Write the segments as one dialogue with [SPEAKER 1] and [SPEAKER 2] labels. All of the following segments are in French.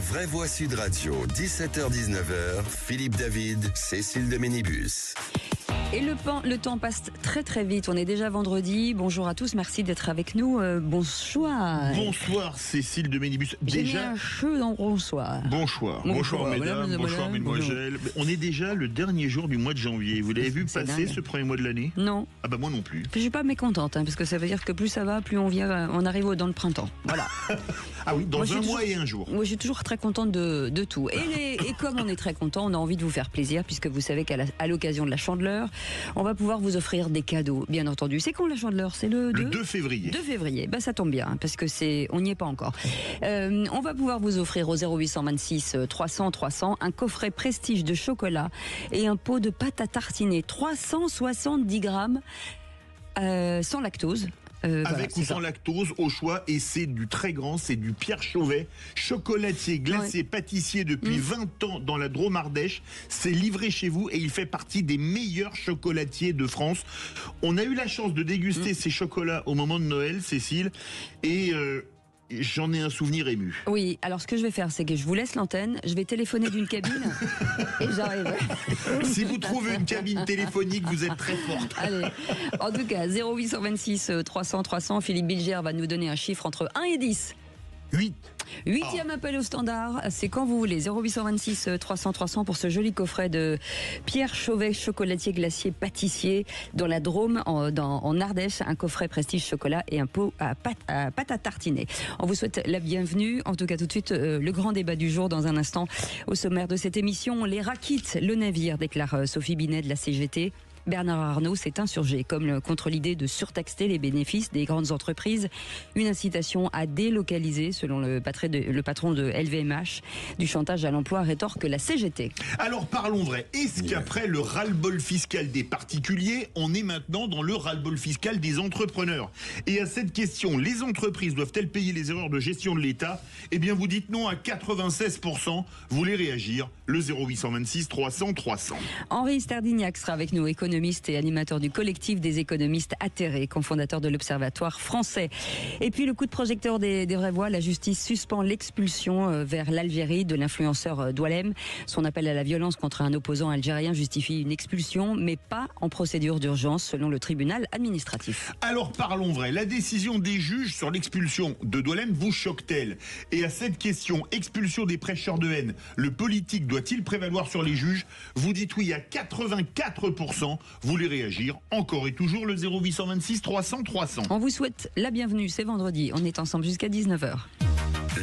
[SPEAKER 1] Vraies Voix Sud Radio, 17h-19h, Philippe David, Cécile de Ménibus.
[SPEAKER 2] Et le temps passe très très vite. On est déjà vendredi. Bonjour à tous, merci d'être avec nous. Bonsoir.
[SPEAKER 3] Bonsoir Cécile de Ménibus.
[SPEAKER 2] J'ai mis un cheveu dans bonsoir.
[SPEAKER 3] Bonsoir mesdames, bonsoir mesdemoiselles. On est déjà le dernier jour du mois de janvier. Vous l'avez vu passer ce premier mois de l'année?
[SPEAKER 2] Non.
[SPEAKER 3] Ah bah moi non plus.
[SPEAKER 2] Je suis pas mécontente, parce que ça veut dire que plus ça va, plus on arrive dans le printemps. Voilà.
[SPEAKER 3] Ah oui, dans un mois et un jour.
[SPEAKER 2] Moi je suis toujours très contente de tout. Et comme on est très content, on a envie de vous faire plaisir, puisque vous savez qu'à l'occasion de la Chandeleur, on va pouvoir vous offrir des cadeaux, bien entendu. C'est quand la Chandeleur? C'est le
[SPEAKER 3] 2 février.
[SPEAKER 2] 2 février. Bah, ça tombe bien, parce que on n'y est pas encore. On va pouvoir vous offrir au 0826 300 300 un coffret prestige de chocolat et un pot de pâte à tartiner 370 grammes sans lactose.
[SPEAKER 3] Avec ou sans lactose au choix, et c'est du très grand, c'est du Pierre Chauvet, chocolatier, glacé, pâtissier depuis 20 ans dans la Drôme Ardèche. C'est livré chez vous et il fait partie des meilleurs chocolatiers de France. On a eu la chance de déguster ces chocolats au moment de Noël, Cécile, et j'en ai un souvenir ému.
[SPEAKER 2] Oui, alors ce que je vais faire, c'est que je vous laisse l'antenne, je vais téléphoner d'une cabine et j'arrive.
[SPEAKER 3] Si vous trouvez une cabine téléphonique, vous êtes très forte.
[SPEAKER 2] Allez, en tout cas, 0826 300 300, Philippe Bilger va nous donner un chiffre entre 1 et 10.
[SPEAKER 3] 8.
[SPEAKER 2] 8e appel au standard, c'est quand vous voulez. 0826 300 300 pour ce joli coffret de Pierre Chauvet, chocolatier, glacier, pâtissier dans la Drôme, en Ardèche, un coffret prestige chocolat et un pot à pâte à tartiner. On vous souhaite la bienvenue. En tout cas, tout de suite, le grand débat du jour dans un instant. Au sommaire de cette émission, les raquites, le navire, déclare Sophie Binet de la CGT. Bernard Arnault s'est insurgé contre l'idée de surtaxer les bénéfices des grandes entreprises. Une incitation à délocaliser, selon le patron de LVMH. Du chantage à l'emploi, rétorque la CGT.
[SPEAKER 3] Alors parlons vrai. Est-ce qu'après le ras-le-bol fiscal des particuliers, on est maintenant dans le ras-le-bol fiscal des entrepreneurs? Et à cette question, les entreprises doivent-elles payer les erreurs de gestion de l'État? Eh bien vous dites non à 96%. Vous voulez réagir? Le 0826 300 300.
[SPEAKER 2] Henri Sterdignac sera avec nous, économiste et animateur du collectif des économistes atterrés, cofondateur de l'Observatoire français. Et puis le coup de projecteur des vraies voix, la justice suspend l'expulsion vers l'Algérie de l'influenceur Doualem. Son appel à la violence contre un opposant algérien justifie une expulsion, mais pas en procédure d'urgence, selon le tribunal administratif.
[SPEAKER 3] Alors parlons vrai, la décision des juges sur l'expulsion de Doualem vous choque-t-elle? Et à cette question, expulsion des prêcheurs de haine, le politique doit-il prévaloir sur les juges? Vous dites oui à 84%. Vous voulez réagir? Encore et toujours le 0826 300 300.
[SPEAKER 2] On vous souhaite la bienvenue, c'est vendredi. On est ensemble jusqu'à 19h.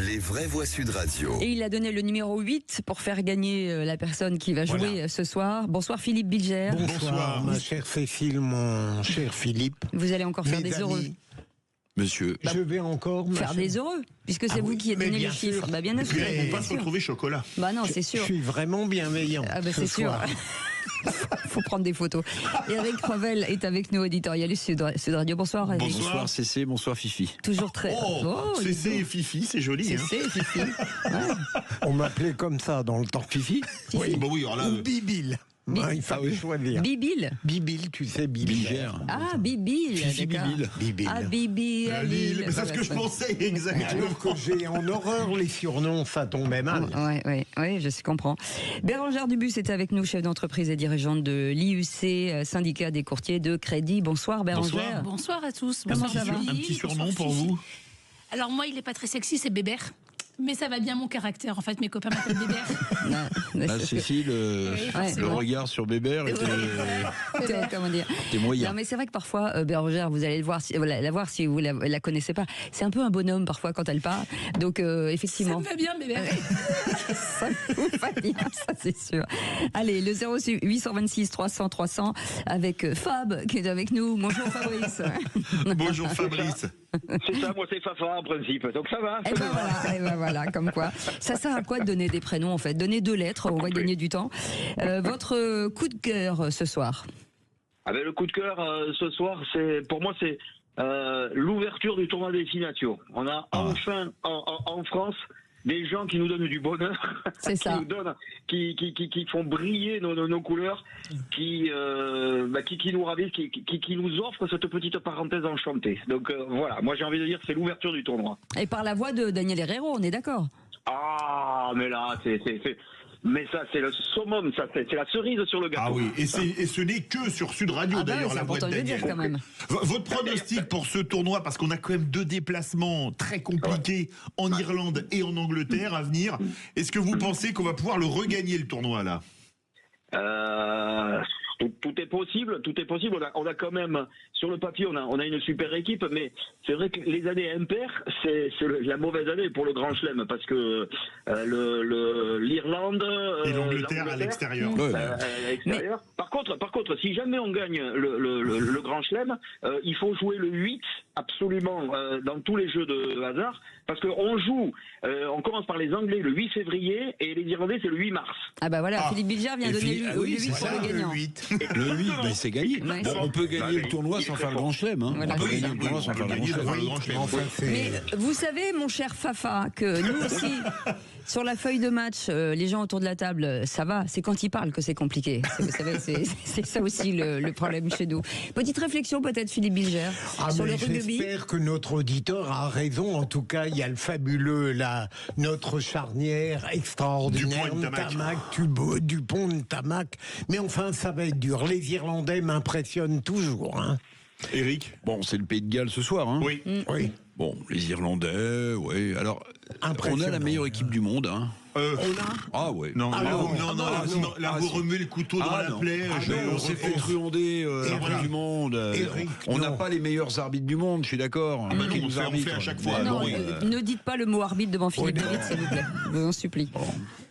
[SPEAKER 1] Les Vraies Voix Sud Radio.
[SPEAKER 2] Et il a donné le numéro 8 pour faire gagner la personne qui va jouer ce soir. Bonsoir Philippe Bilger.
[SPEAKER 4] Bonsoir ma chère Cécile, mon cher Philippe.
[SPEAKER 2] Vous allez encore faire des heureux.
[SPEAKER 4] Monsieur, je vais encore
[SPEAKER 2] faire des heureux, puisque c'est vous qui avez donné les chiffres. Bah bien sûr.
[SPEAKER 3] On va se retrouver chocolat.
[SPEAKER 2] Bah non, c'est sûr.
[SPEAKER 4] Je suis vraiment bienveillant.
[SPEAKER 2] Ah bah c'est sûr. Faut prendre des photos. Eric Revel est avec nous, éditorialiste Sud Radio. Bonsoir Eric.
[SPEAKER 5] Bonsoir Cécé, bonsoir Fifi.
[SPEAKER 2] Toujours très...
[SPEAKER 3] Cécé et Fifi, c'est joli.
[SPEAKER 2] Cécé et Fifi. Ouais.
[SPEAKER 4] On m'appelait comme ça dans le temps. Fifi.
[SPEAKER 3] Oui, bah oui, alors là...
[SPEAKER 4] Ou Bibil. Il fallait choisir.
[SPEAKER 2] Bibil.
[SPEAKER 4] Bibil, tu sais, Bilger.
[SPEAKER 2] Ah, Bibil.
[SPEAKER 5] Fifi Bibil.
[SPEAKER 2] Ah, Bibil.
[SPEAKER 3] C'est ce que je pensais, exactement.
[SPEAKER 4] Alors que j'ai en horreur les surnoms, ça tombait mal.
[SPEAKER 2] Oui, je comprends. Bérangère Dubus est avec nous, chef d'entreprise et dirigeante de l'IUC, syndicat des courtiers de crédit. Bonsoir Bérangère.
[SPEAKER 6] Bonsoir à tous.
[SPEAKER 3] Un petit surnom pour vous?
[SPEAKER 6] Alors moi, il n'est pas très sexy, c'est Bébert. Mais ça va bien mon caractère, en fait, mes copains m'appellent Bébert.
[SPEAKER 5] Cécile, le regard sur Bébert était moyen.
[SPEAKER 2] Non, mais c'est vrai que parfois, Bérangère, vous allez la voir si vous la connaissez pas. C'est un peu un bonhomme parfois quand elle parle. Donc effectivement.
[SPEAKER 6] Ça me va bien, Bébert.
[SPEAKER 2] Ça vous va bien, ça c'est sûr. Allez, le 0826 300 300 avec Fab qui est avec nous. Bonjour Fabrice.
[SPEAKER 3] Bonjour Fabrice.
[SPEAKER 7] C'est ça, moi c'est Fafa en principe, donc ça va.
[SPEAKER 2] Et ben voilà, comme quoi. Ça sert à quoi de donner des prénoms en fait? Donner 2 lettres, on va gagner du temps. Votre coup de cœur ce soir?
[SPEAKER 7] Le coup de cœur ce soir, pour moi c'est l'ouverture du tournoi des Destination. On a enfin en France des gens qui nous donnent du bonheur, qui font briller nos couleurs, qui nous ravissent, qui nous offrent cette petite parenthèse enchantée. Donc voilà, moi j'ai envie de dire c'est l'ouverture du tournoi.
[SPEAKER 2] Et par la voix de Daniel Herrero, on est d'accord?
[SPEAKER 7] Ah, mais là, mais ça, c'est le summum, ça, c'est la cerise sur le gâteau.
[SPEAKER 3] Ah oui, et ce n'est que sur Sud Radio d'ailleurs, la boîte Daniel.
[SPEAKER 2] Quand même.
[SPEAKER 3] Votre pronostic pour ce tournoi, parce qu'on a quand même 2 déplacements très compliqués en Irlande et en Angleterre à venir. Est-ce que vous pensez qu'on va pouvoir le regagner, le tournoi, là?
[SPEAKER 7] Tout est possible, On a quand même, sur le papier, on a une super équipe, mais c'est vrai que les années impaires, c'est la mauvaise année pour le Grand Chelem, parce que l'Irlande
[SPEAKER 3] et l'Angleterre à l'extérieur.
[SPEAKER 7] Par contre, si jamais on gagne le Grand Chelem, il faut jouer le 8 absolument dans tous les jeux de hasard, parce qu'on joue, on commence par les Anglais le 8 février et les Irlandais c'est le 8 mars.
[SPEAKER 2] Ah bah voilà, Philippe Bilger vient donner le 8 pour le gagnant.
[SPEAKER 5] Le 8, ben c'est gagné.
[SPEAKER 2] Ouais.
[SPEAKER 5] Bon, on peut gagner le tournoi sans faire le Grand Chelem. Hein.
[SPEAKER 2] Voilà.
[SPEAKER 5] On peut gagner le tournoi sans faire le Grand Chelem.
[SPEAKER 2] Mais vous savez, mon cher Fafa, que nous aussi, sur la feuille de match, les gens autour de la table, ça va, c'est quand ils parlent que c'est compliqué. Vous savez, c'est ça aussi le problème chez nous. Petite réflexion peut-être, Philippe Bilger, sur le rugby.
[SPEAKER 4] J'espère que notre auditeur a raison. En tout cas, il y a le fabuleux, notre charnière extraordinaire, Dupont de Tamac. Mais enfin, ça va être dur. Les Irlandais m'impressionnent toujours. Hein.
[SPEAKER 3] Eric?
[SPEAKER 5] Bon, c'est le Pays de Galles ce soir. Hein.
[SPEAKER 3] Oui.
[SPEAKER 4] Oui.
[SPEAKER 5] Bon, les Irlandais, oui. Alors, on a la meilleure équipe du monde. Hein. Ah ouais.
[SPEAKER 3] Non, là vous remuez le couteau dans la plaie.
[SPEAKER 5] On s'est fait truander du monde. On n'a pas les meilleurs arbitres du monde, je suis d'accord.
[SPEAKER 3] Ah bah non, on fait à chaque fois.
[SPEAKER 2] Ne dites pas le mot arbitre devant Philippe David, s'il vous plaît. Je vous en supplie.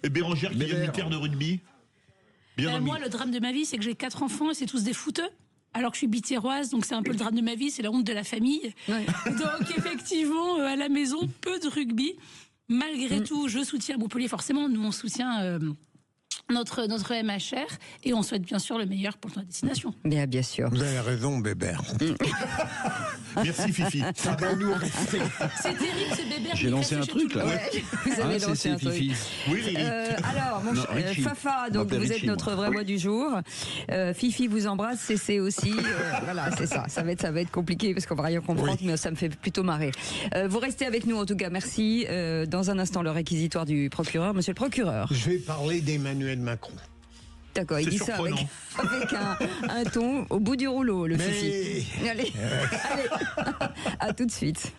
[SPEAKER 3] Et Bérangère qui est militaire de rugby.
[SPEAKER 6] Moi, le drame de ma vie, c'est que j'ai 4 enfants et c'est tous des footeux. Alors que je suis bitéroise, donc c'est un peu le drame de ma vie, c'est la honte de la famille. Ouais. Donc effectivement, à la maison, peu de rugby. Malgré tout, je soutiens Montpellier, forcément. Nous, on soutient notre MHR et on souhaite bien sûr le meilleur pour notre destination.
[SPEAKER 2] Bien sûr.
[SPEAKER 4] Vous avez raison, Bébert.
[SPEAKER 3] Merci, Fifi.
[SPEAKER 4] Ça va nous rester.
[SPEAKER 6] C'est terrible, ce Bébert.
[SPEAKER 5] J'ai lancé un truc, là.
[SPEAKER 2] Ouais, vous avez lancé un truc.
[SPEAKER 5] Fifi.
[SPEAKER 3] Oui, Lily.
[SPEAKER 2] Alors, mon Fafa, donc vous êtes notre vraie voix du jour. Fifi vous embrasse, Cécé aussi. Voilà, c'est ça. Ça va être compliqué parce qu'on va rien comprendre, mais ça me fait plutôt marrer. Vous restez avec nous, en tout cas. Merci. Dans un instant, le réquisitoire du procureur. Monsieur le procureur.
[SPEAKER 4] Je vais parler d'Emmanuel Macron.
[SPEAKER 2] D'accord, il dit ça avec un ton au bout du rouleau, le Fifi. Allez, à tout de suite.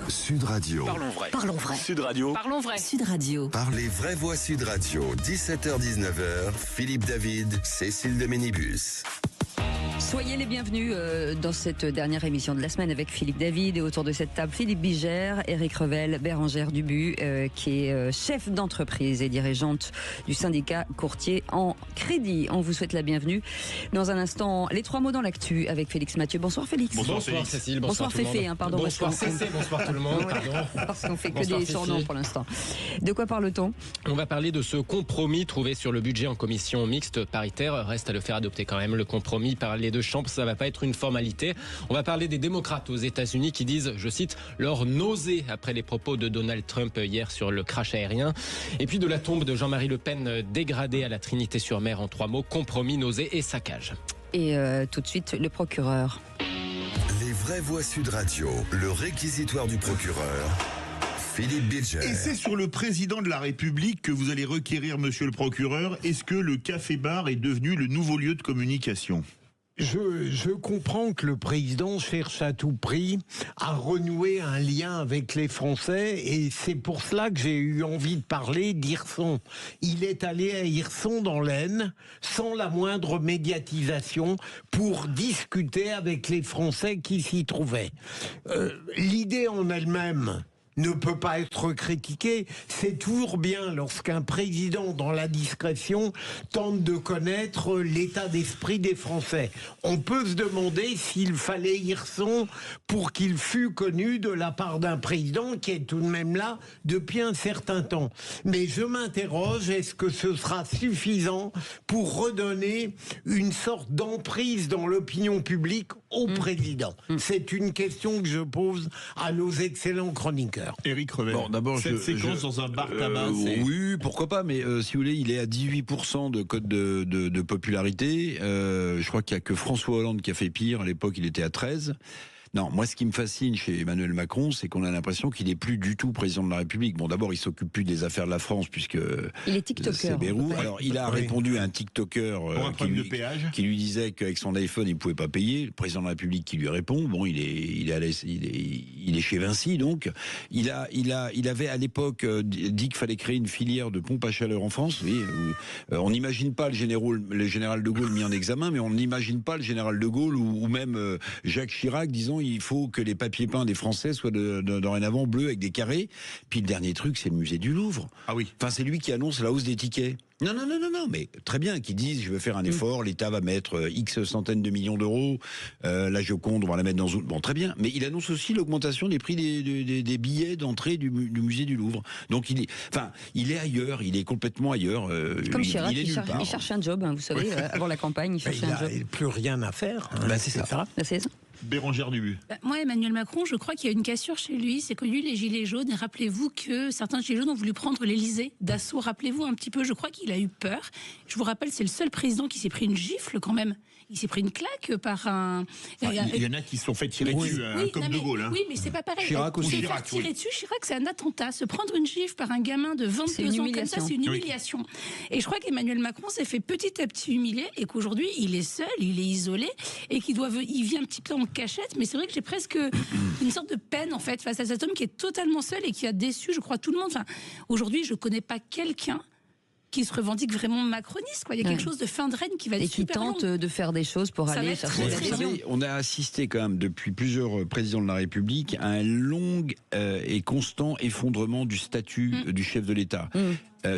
[SPEAKER 1] Sud Radio.
[SPEAKER 8] Parlons vrai.
[SPEAKER 1] Sud Radio.
[SPEAKER 8] Parlons vrai. Sud Radio.
[SPEAKER 1] Parlez vraies voix Sud Radio. 17h-19h. Philippe David, Cécile de Ménibus.
[SPEAKER 2] Soyez les bienvenus dans cette dernière émission de la semaine avec Philippe David et autour de cette table Philippe Bilger, Éric Revel, Bérangère Dubu qui est chef d'entreprise et dirigeante du syndicat courtier en crédit. On vous souhaite la bienvenue. Dans un instant, les 3 mots dans l'actu avec Félix Mathieu. Bonsoir Félix.
[SPEAKER 9] Bonsoir Cécile.
[SPEAKER 2] Bonsoir Féfé, pardon.
[SPEAKER 9] Bonsoir Cécile, bonsoir tout le monde. Pardon.
[SPEAKER 2] Parce qu'on fait que des surnoms pour l'instant. De quoi parle-t-on ?
[SPEAKER 9] On va parler de ce compromis trouvé sur le budget en commission mixte paritaire. Reste à le faire adopter quand même, le compromis par les 2 chambres, ça va pas être une formalité. On va parler des démocrates aux États-Unis qui disent, je cite, leur nausée après les propos de Donald Trump hier sur le crash aérien. Et puis de la tombe de Jean-Marie Le Pen dégradée à la Trinité-sur-Mer en 3 mots, compromis, nausée et saccage.
[SPEAKER 2] Et tout de suite, le procureur.
[SPEAKER 1] Les vraies voix Sud Radio, le réquisitoire du procureur. Philippe Bilger.
[SPEAKER 3] Et c'est sur le président de la République que vous allez requérir, monsieur le procureur. Est-ce que le café-bar est devenu le nouveau lieu de communication ?
[SPEAKER 4] Je comprends que le président cherche à tout prix à renouer un lien avec les Français et c'est pour cela que j'ai eu envie de parler d'Hirson. Il est allé à Hirson dans l'Aisne sans la moindre médiatisation pour discuter avec les Français qui s'y trouvaient. L'idée en elle-même ne peut pas être critiqué. C'est toujours bien lorsqu'un président, dans la discrétion, tente de connaître l'état d'esprit des Français. On peut se demander s'il fallait Hirson pour qu'il fût connu de la part d'un président qui est tout de même là depuis un certain temps. Mais je m'interroge, est-ce que ce sera suffisant pour redonner une sorte d'emprise dans l'opinion publique au président ? C'est une question que je pose à nos excellents chroniqueurs.
[SPEAKER 3] Éric Revel.
[SPEAKER 5] Bon, d'abord,
[SPEAKER 3] cette séquence dans un bar tabac,
[SPEAKER 5] oui, pourquoi pas, mais si vous voulez, il est à 18% de cote de popularité. Je crois qu'il n'y a que François Hollande qui a fait pire. À l'époque, il était à 13%. Non, moi ce qui me fascine chez Emmanuel Macron, c'est qu'on a l'impression qu'il n'est plus du tout président de la République. Bon, d'abord, il s'occupe plus des affaires de la France puisque
[SPEAKER 2] il est TikToker.
[SPEAKER 5] C'est Bérou. Alors, il a répondu à un TikToker qui lui disait qu'avec son iPhone, il pouvait pas payer. Le président de la République qui lui répond. Bon, il est chez Vinci, donc il avait à l'époque dit qu'il fallait créer une filière de pompes à chaleur en France. Oui, on n'imagine pas le général de Gaulle mis en examen, mais on n'imagine pas le général de Gaulle ou même Jacques Chirac disant il faut que les papiers peints des Français soient dorénavant bleus avec des carrés. Puis le dernier truc, c'est le musée du Louvre.
[SPEAKER 3] Ah oui.
[SPEAKER 5] Enfin, c'est lui qui annonce la hausse des tickets. Non, mais très bien, qu'ils disent je vais faire un effort, l'État va mettre X centaines de millions d'euros, la Joconde, on va la mettre dans une... Bon, très bien, mais il annonce aussi l'augmentation des prix des billets d'entrée du musée du Louvre. Donc il est ailleurs, il est complètement ailleurs.
[SPEAKER 2] Comme Chirac, il cherche un job, hein, vous savez, avant la campagne, il cherchait un job.
[SPEAKER 4] Il n'a plus rien à faire.
[SPEAKER 5] C'est ça.
[SPEAKER 2] C'est ça.
[SPEAKER 3] Bérangère Dubu.
[SPEAKER 6] Moi, Emmanuel Macron, je crois qu'il y a une cassure chez lui. C'est connu, les Gilets jaunes. Et rappelez-vous que certains Gilets jaunes ont voulu prendre l'Élysée d'assaut. Rappelez-vous un petit peu, je crois qu'il a eu peur. Je vous rappelle, c'est le seul président qui s'est pris une gifle quand même. Il s'est pris une claque par un...
[SPEAKER 3] Il y en a qui se sont fait tirer dessus, comme De Gaulle.
[SPEAKER 6] Oui, mais c'est pas pareil.
[SPEAKER 5] Chirac aussi.
[SPEAKER 6] Tirer dessus, Chirac, c'est un attentat. Se prendre une gifle par un gamin de 22 ans comme ça, c'est une humiliation. Oui. Et je crois qu'Emmanuel Macron s'est fait petit à petit humilier et qu'aujourd'hui, il est seul, il est isolé et il vit un petit peu en cachette. Mais c'est vrai que j'ai presque une sorte de peine, en fait, face à cet homme qui est totalement seul et qui a déçu, je crois, tout le monde. Enfin, aujourd'hui, je connais pas quelqu'un qui se revendique vraiment macroniste, quoi. Il y a quelque chose de fin de règne qui va être super long.
[SPEAKER 2] Et qui tente de faire des choses pour aller chercher l'adhésion.
[SPEAKER 5] On a assisté quand même depuis plusieurs présidents de la République à un long et constant effondrement du statut du chef de l'État.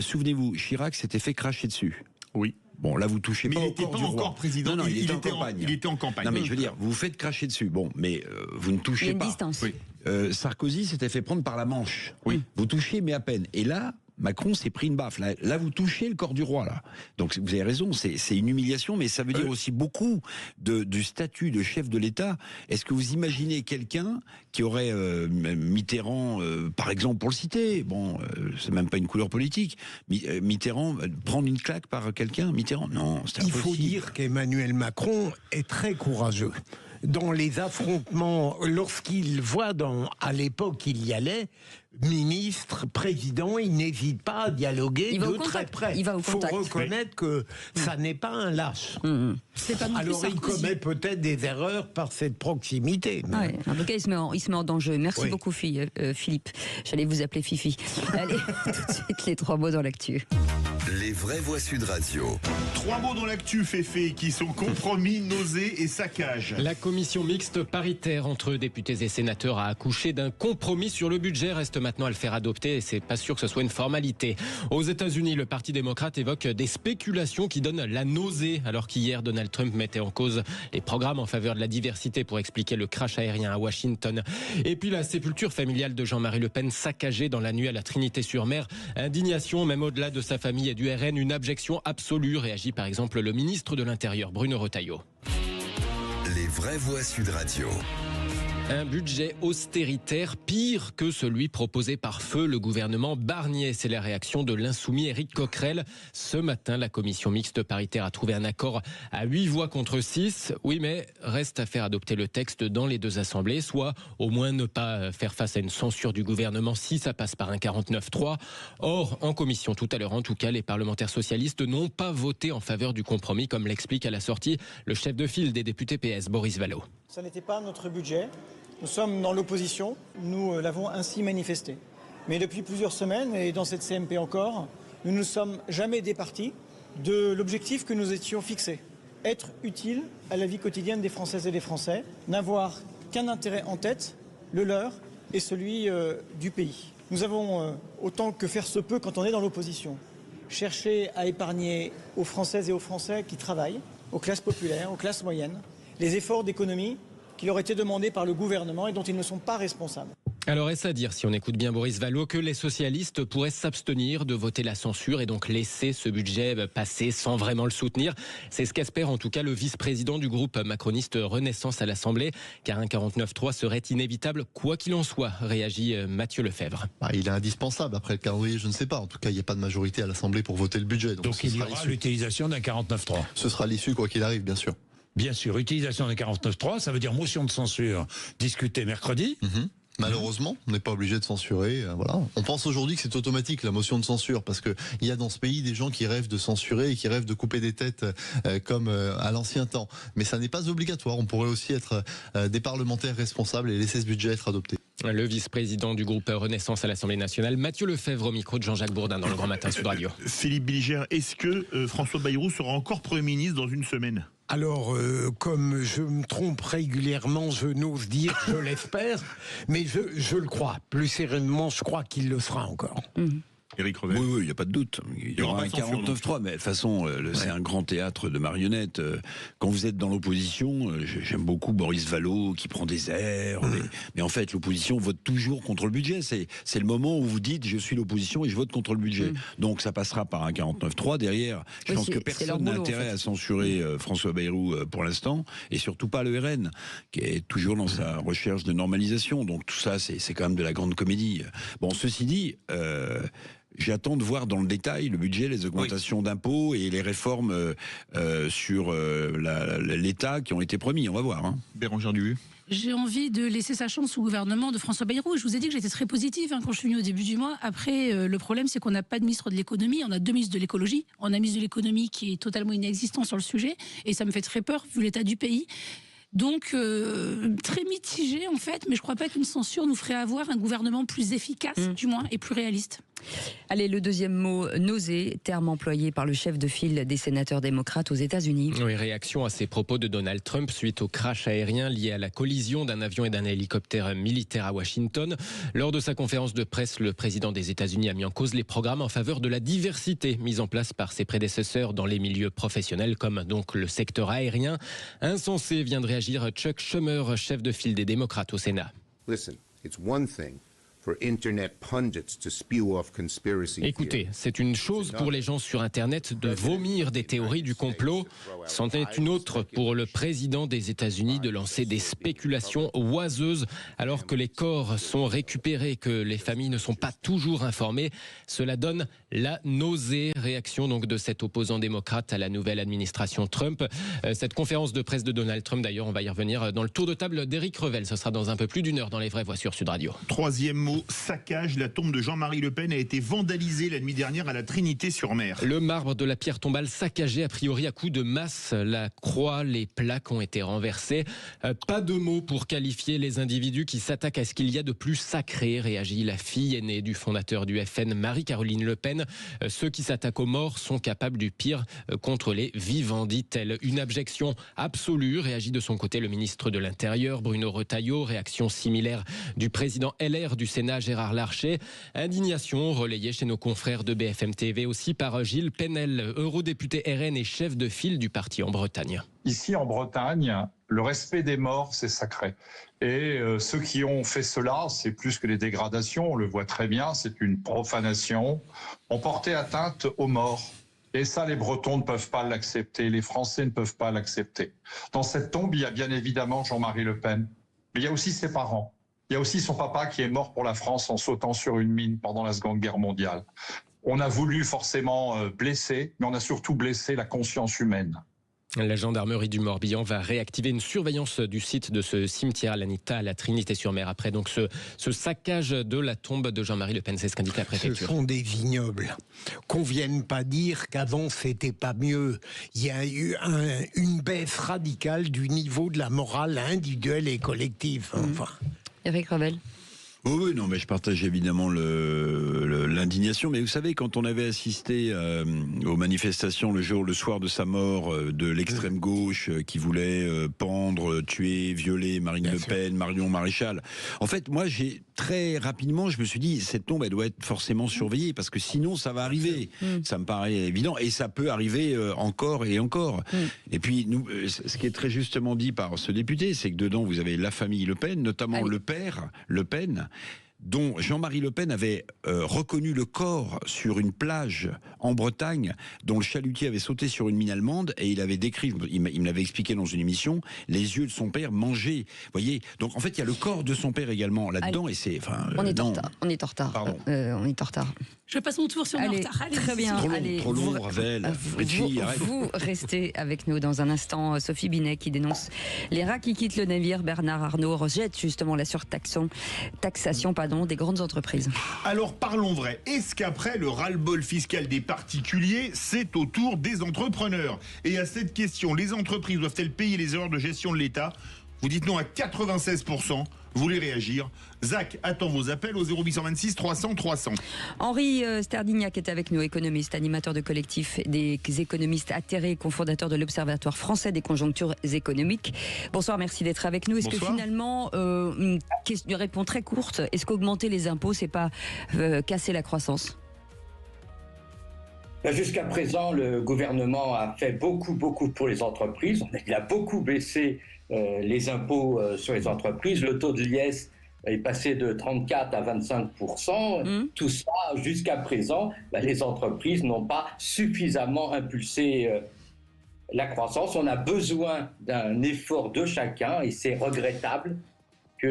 [SPEAKER 5] Souvenez-vous, Chirac s'était fait cracher dessus.
[SPEAKER 3] Oui.
[SPEAKER 5] Bon, là, vous touchez
[SPEAKER 3] mais
[SPEAKER 5] pas
[SPEAKER 3] il n'était pas encore président.
[SPEAKER 5] Non, il était en campagne.
[SPEAKER 3] Il était en campagne.
[SPEAKER 5] Non, mais je veux dire, vous vous faites cracher dessus. Bon, mais vous ne touchez pas.
[SPEAKER 2] Distance.
[SPEAKER 5] Oui. Sarkozy s'était fait prendre par la manche.
[SPEAKER 3] Oui.
[SPEAKER 5] Vous touchez, mais à peine. Et là, Macron s'est pris une baffe. Là, vous touchez le corps du roi, là. Donc, vous avez raison, c'est une humiliation, mais ça veut dire aussi beaucoup du statut de chef de l'État. Est-ce que vous imaginez quelqu'un qui aurait Mitterrand, par exemple, pour le citer, bon, c'est même pas une couleur politique, Mitterrand, prendre une claque par quelqu'un, Mitterrand, non, c'est impossible.
[SPEAKER 4] Il faut dire qu'Emmanuel Macron est très courageux. Dans les affrontements, lorsqu'il voit à l'époque il y allait, ministre, président, il n'hésite pas à dialoguer de très près.
[SPEAKER 2] Il va au
[SPEAKER 4] contact. Il faut reconnaître que ça n'est pas un lâche. Alors il commet peut-être des erreurs par cette proximité. Mais...
[SPEAKER 2] Ouais, en tout cas, il se met en danger. Merci beaucoup, Philippe. J'allais vous appeler Fifi. Allez, tout de suite, les 3 mots dans l'actu.
[SPEAKER 1] Les vraies voix Sud Radio.
[SPEAKER 3] 3 mots dans l'actu, Féfé, qui sont compromis, nausées et saccage.
[SPEAKER 9] La commission mixte paritaire entre députés et sénateurs a accouché d'un compromis sur le budget. Reste maintenant à le faire adopter et c'est pas sûr que ce soit une formalité. Aux États-Unis, le Parti démocrate évoque des spéculations qui donnent la nausée, alors qu'hier, Donald Trump mettait en cause les programmes en faveur de la diversité pour expliquer le crash aérien à Washington. Et puis la sépulture familiale de Jean-Marie Le Pen saccagée dans la nuit à la Trinité-sur-Mer. Indignation, même au-delà de sa famille et du RN, une abjection absolue, réagit par exemple le ministre de l'Intérieur, Bruno Retailleau.
[SPEAKER 1] Les vraies voix Sud Radio.
[SPEAKER 9] Un budget austéritaire pire que celui proposé par feu le gouvernement Barnier. C'est la réaction de l'insoumis Éric Coquerel. Ce matin, la commission mixte paritaire a trouvé un accord à 8 voix contre 6. Oui, mais reste à faire adopter le texte dans les 2 assemblées, soit au moins ne pas faire face à une censure du gouvernement si ça passe par un 49-3. Or, en commission tout à l'heure, en tout cas, les parlementaires socialistes n'ont pas voté en faveur du compromis, comme l'explique à la sortie le chef de file des députés PS, Boris Vallaud.
[SPEAKER 10] Ça n'était pas notre budget. Nous sommes dans l'opposition, nous l'avons ainsi manifesté. Mais depuis plusieurs semaines, et dans cette CMP encore, nous ne nous sommes jamais départis de l'objectif que nous étions fixés. Être utile à la vie quotidienne des Françaises et des Français, n'avoir qu'un intérêt en tête, le leur et celui du pays. Nous avons, autant que faire se peut quand on est dans l'opposition, cherché à épargner aux Françaises et aux Français qui travaillent, aux classes populaires, aux classes moyennes, les efforts d'économie qui leur étaient demandés par le gouvernement et dont ils ne sont pas responsables.
[SPEAKER 9] Alors est-ce à dire, si on écoute bien Boris Vallaud, que les socialistes pourraient s'abstenir de voter la censure et donc laisser ce budget passer sans vraiment le soutenir? C'est ce qu'espère en tout cas le vice-président du groupe macroniste Renaissance à l'Assemblée, car un 49-3 serait inévitable quoi qu'il en soit, réagit Mathieu Lefebvre.
[SPEAKER 11] Il est indispensable. Après le calendrier, je ne sais pas. En tout cas, il n'y a pas de majorité à l'Assemblée pour voter le budget.
[SPEAKER 12] Donc il y aura l'utilisation d'un 49-3.
[SPEAKER 11] Ce sera l'issue quoi qu'il arrive, bien sûr.
[SPEAKER 12] Bien sûr, utilisation des 49.3, ça veut dire motion de censure discutée mercredi.
[SPEAKER 11] Malheureusement, on n'est pas obligé de censurer. Voilà. On pense aujourd'hui que c'est automatique la motion de censure parce que il y a dans ce pays des gens qui rêvent de censurer et qui rêvent de couper des têtes comme à l'ancien temps. Mais ça n'est pas obligatoire. On pourrait aussi être des parlementaires responsables et laisser ce budget être adopté.
[SPEAKER 9] Le vice-président du groupe Renaissance à l'Assemblée nationale, Mathieu Lefebvre, au micro de Jean-Jacques Bourdin dans le Grand Matin Sud Radio.
[SPEAKER 3] Philippe Bilger, est-ce que François Bayrou sera encore Premier ministre dans une semaine ?
[SPEAKER 4] Alors, comme je me trompe régulièrement, je n'ose dire, je l'espère, mais je le crois. Plus sereinement, je crois qu'il le sera encore.
[SPEAKER 3] Éric Revel.
[SPEAKER 5] Oui, il n'y a pas de doute. Il y aura un 49.3, mais de toute façon, c'est un grand théâtre de marionnettes. Quand vous êtes dans l'opposition, j'aime beaucoup Boris Vallaud qui prend des airs, mais en fait, l'opposition vote toujours contre le budget. C'est le moment où vous dites, je suis l'opposition et je vote contre le budget. Donc ça passera par un 49.3 derrière. Je pense que personne n'a intérêt à censurer François Bayrou pour l'instant, et surtout pas le RN, qui est toujours dans sa recherche de normalisation. Donc tout ça, c'est quand même de la grande comédie. Bon, ceci dit... J'attends de voir dans le détail le budget, les augmentations d'impôts et les réformes sur l'État qui ont été promis. On va voir.
[SPEAKER 3] Bérangère Duhu.
[SPEAKER 6] J'ai envie de laisser sa chance au gouvernement de François Bayrou. Je vous ai dit que j'étais très positive quand je suis venue au début du mois. Après, le problème, c'est qu'on n'a pas de ministre de l'économie. On a 2 ministres de l'écologie. On a un ministre de l'économie qui est totalement inexistant sur le sujet. Et ça me fait très peur, vu l'état du pays. Donc, très mitigé en fait, mais je ne crois pas qu'une censure nous ferait avoir un gouvernement plus efficace, du moins, et plus réaliste.
[SPEAKER 2] Allez, le deuxième mot, nausée, terme employé par le chef de file des sénateurs démocrates aux États-Unis.
[SPEAKER 9] Oui, réaction à ces propos de Donald Trump suite au crash aérien lié à la collision d'un avion et d'un hélicoptère militaire à Washington. Lors de sa conférence de presse, le président des États-Unis a mis en cause les programmes en faveur de la diversité mis en place par ses prédécesseurs dans les milieux professionnels, comme donc le secteur aérien. Insensé vient de réagir Chuck Schumer, chef de file des démocrates au Sénat.
[SPEAKER 13] Listen, it's one thing.
[SPEAKER 9] Écoutez, c'est une chose pour les gens sur Internet de vomir des théories du complot. C'en est une autre pour le président des États-Unis de lancer des spéculations oiseuses alors que les corps sont récupérés, que les familles ne sont pas toujours informées. Cela donne la nausée. Réaction donc de cet opposant démocrate à la nouvelle administration Trump. Cette conférence de presse de Donald Trump, d'ailleurs, on va y revenir dans le tour de table d'Éric Revel. Ce sera dans un peu plus d'1 heure dans Les Vraies Voix sur Sud Radio.
[SPEAKER 3] Troisième mot, saccage. La tombe de Jean-Marie Le Pen a été vandalisée la nuit dernière à la Trinité-sur-Mer.
[SPEAKER 9] Le marbre de la pierre tombale saccagé a priori à coups de masse. La croix, les plaques ont été renversées. Pas de mots pour qualifier les individus qui s'attaquent à ce qu'il y a de plus sacré, réagit la fille aînée du fondateur du FN, Marie-Caroline Le Pen. Ceux qui s'attaquent aux morts sont capables du pire contre les vivants, dit-elle. Une abjection absolue, réagit de son côté le ministre de l'Intérieur, Bruno Retailleau. Réaction similaire du président LR du Sénat, Gérard Larcher. Indignation relayée chez nos confrères de BFM TV aussi par Gilles Penel, eurodéputé RN et chef de file du parti en Bretagne.
[SPEAKER 14] Ici en Bretagne, le respect des morts, c'est sacré. Et ceux qui ont fait cela, c'est plus que des dégradations, on le voit très bien, c'est une profanation. On portait atteinte aux morts. Et ça, les Bretons ne peuvent pas l'accepter, les Français ne peuvent pas l'accepter. Dans cette tombe, il y a bien évidemment Jean-Marie Le Pen, mais il y a aussi ses parents. Il y a aussi son papa qui est mort pour la France en sautant sur une mine pendant la Seconde Guerre mondiale. On a voulu forcément blesser, mais on a surtout blessé la conscience humaine.
[SPEAKER 9] La gendarmerie du Morbihan va réactiver une surveillance du site de ce cimetière à l'Anita, à la Trinité-sur-Mer. Après donc ce saccage de la tombe de Jean-Marie Le Pen, c'est ce qu'indique la préfecture.
[SPEAKER 4] Ce sont des ignobles. Qu'on vienne pas dire qu'avant c'était pas mieux. Il y a eu une baisse radicale du niveau de la morale individuelle et collective. Enfin.
[SPEAKER 2] Éric Revel.
[SPEAKER 5] Oui, non, mais je partage évidemment l'indignation. Mais vous savez, quand on avait assisté aux manifestations le soir de sa mort, de l'extrême gauche qui voulait pendre, tuer, violer Marine Le Pen, Marion Maréchal. En fait, moi, très rapidement, je me suis dit, cette tombe, elle doit être forcément surveillée parce que sinon, ça va arriver. Ça me paraît évident et ça peut arriver encore et encore. Et puis, ce qui est très justement dit par ce député, c'est que dedans, vous avez la famille Le Pen, notamment le père Le Pen. dont Jean-Marie Le Pen avait reconnu le corps sur une plage en Bretagne, dont le chalutier avait sauté sur une mine allemande, et il avait décrit, il me l'avait expliqué dans une émission, les yeux de son père mangés. Vous voyez, donc en fait il y a le corps de son père également là-dedans, et c'est...
[SPEAKER 2] On est en retard.
[SPEAKER 5] Pardon.
[SPEAKER 2] On est en retard.
[SPEAKER 6] Je passe mon tour si on est en retard. Allez,
[SPEAKER 2] très bien.
[SPEAKER 5] Trop long, Ravel, Richie, arrête.
[SPEAKER 2] Vous restez avec nous dans un instant. Sophie Binet qui dénonce les rats qui quittent le navire. Bernard Arnault rejette justement la surtaxation des grandes entreprises.
[SPEAKER 3] Alors parlons vrai. Est-ce qu'après le ras-le-bol fiscal des particuliers, c'est au tour des entrepreneurs? Et à cette question, les entreprises doivent-elles payer les erreurs de gestion de l'État? Vous dites non à 96%. Vous voulez réagir? Zach attend vos appels au 0826 300 300.
[SPEAKER 2] Henri Sterdignac est avec nous, économiste, animateur de collectif des économistes atterrés, cofondateur de l'Observatoire français des conjonctures économiques. Bonsoir, merci d'être avec nous. Est-ce que finalement, une réponse très courte, est-ce qu'augmenter les impôts, c'est pas casser la croissance?
[SPEAKER 15] Jusqu'à présent, le gouvernement a fait beaucoup pour les entreprises. Il a beaucoup baissé les impôts sur les entreprises. Le taux de l'IS est passé de 34 à 25%. Tout ça, jusqu'à présent, les entreprises n'ont pas suffisamment impulsé la croissance. On a besoin d'un effort de chacun et c'est regrettable que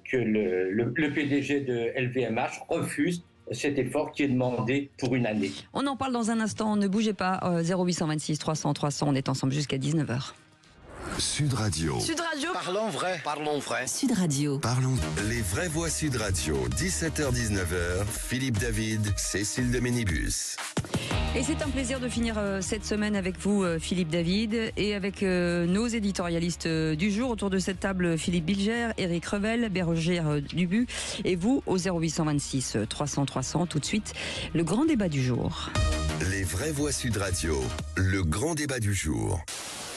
[SPEAKER 15] le PDG de LVMH refuse cet effort qui est demandé pour une année.
[SPEAKER 2] On en parle dans un instant, ne bougez pas, 0826 300 300, on est ensemble jusqu'à 19h.
[SPEAKER 1] Sud Radio.
[SPEAKER 8] Sud Radio.
[SPEAKER 1] Parlons vrai.
[SPEAKER 8] Parlons vrai. Sud Radio.
[SPEAKER 1] Parlons. Les vraies voix Sud Radio. 17h-19h. Philippe David, Cécile de Ménibus.
[SPEAKER 2] Et c'est un plaisir de finir cette semaine avec vous, Philippe David, et avec nos éditorialistes du jour. Autour de cette table, Philippe Bilger, Éric Revel, Bérangère Dubu, et vous au 0826 300 300. Tout de suite, le grand débat du jour.
[SPEAKER 1] Les vraies voix Sud Radio. Le grand débat du jour.